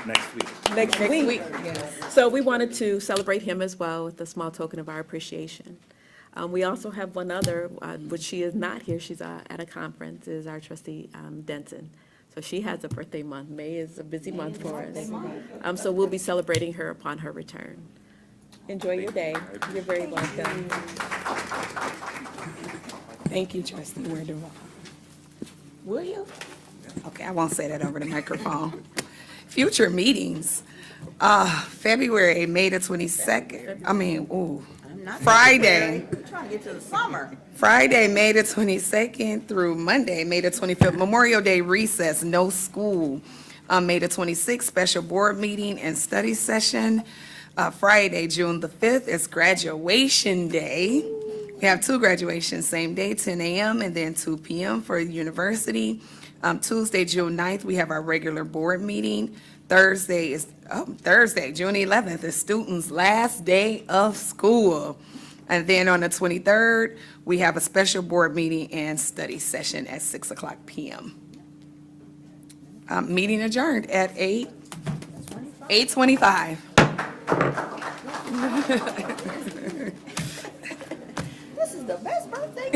S3: Next week.
S2: Next week. So we wanted to celebrate him as well with a small token of our appreciation. We also have one other, which she is not here, she's at a conference, is our trustee Denton. So she has a birthday month. May is a busy month for us. So we'll be celebrating her upon her return. Enjoy your day. You're very welcome.
S1: Thank you, Trustee Werdervall. Will you? Okay, I won't say that over the microphone. Future meetings, February, May the 22nd, Friday.
S7: We're trying to get to the summer.
S1: Friday, May the 22nd through Monday, May the 25th, Memorial Day recess, no school. May the 26th, special board meeting and study session. Friday, June the 5th is graduation day. We have 2 graduations, same day, 10 a.m. and then 2 p.m. for university. Tuesday, June 9th, we have our regular board meeting. Thursday, June 11th is students' last day of school. And then on the 23rd, we have a special board meeting and study session at 6:00 p.m. Meeting adjourned at 8:25.
S7: This is the best birthday.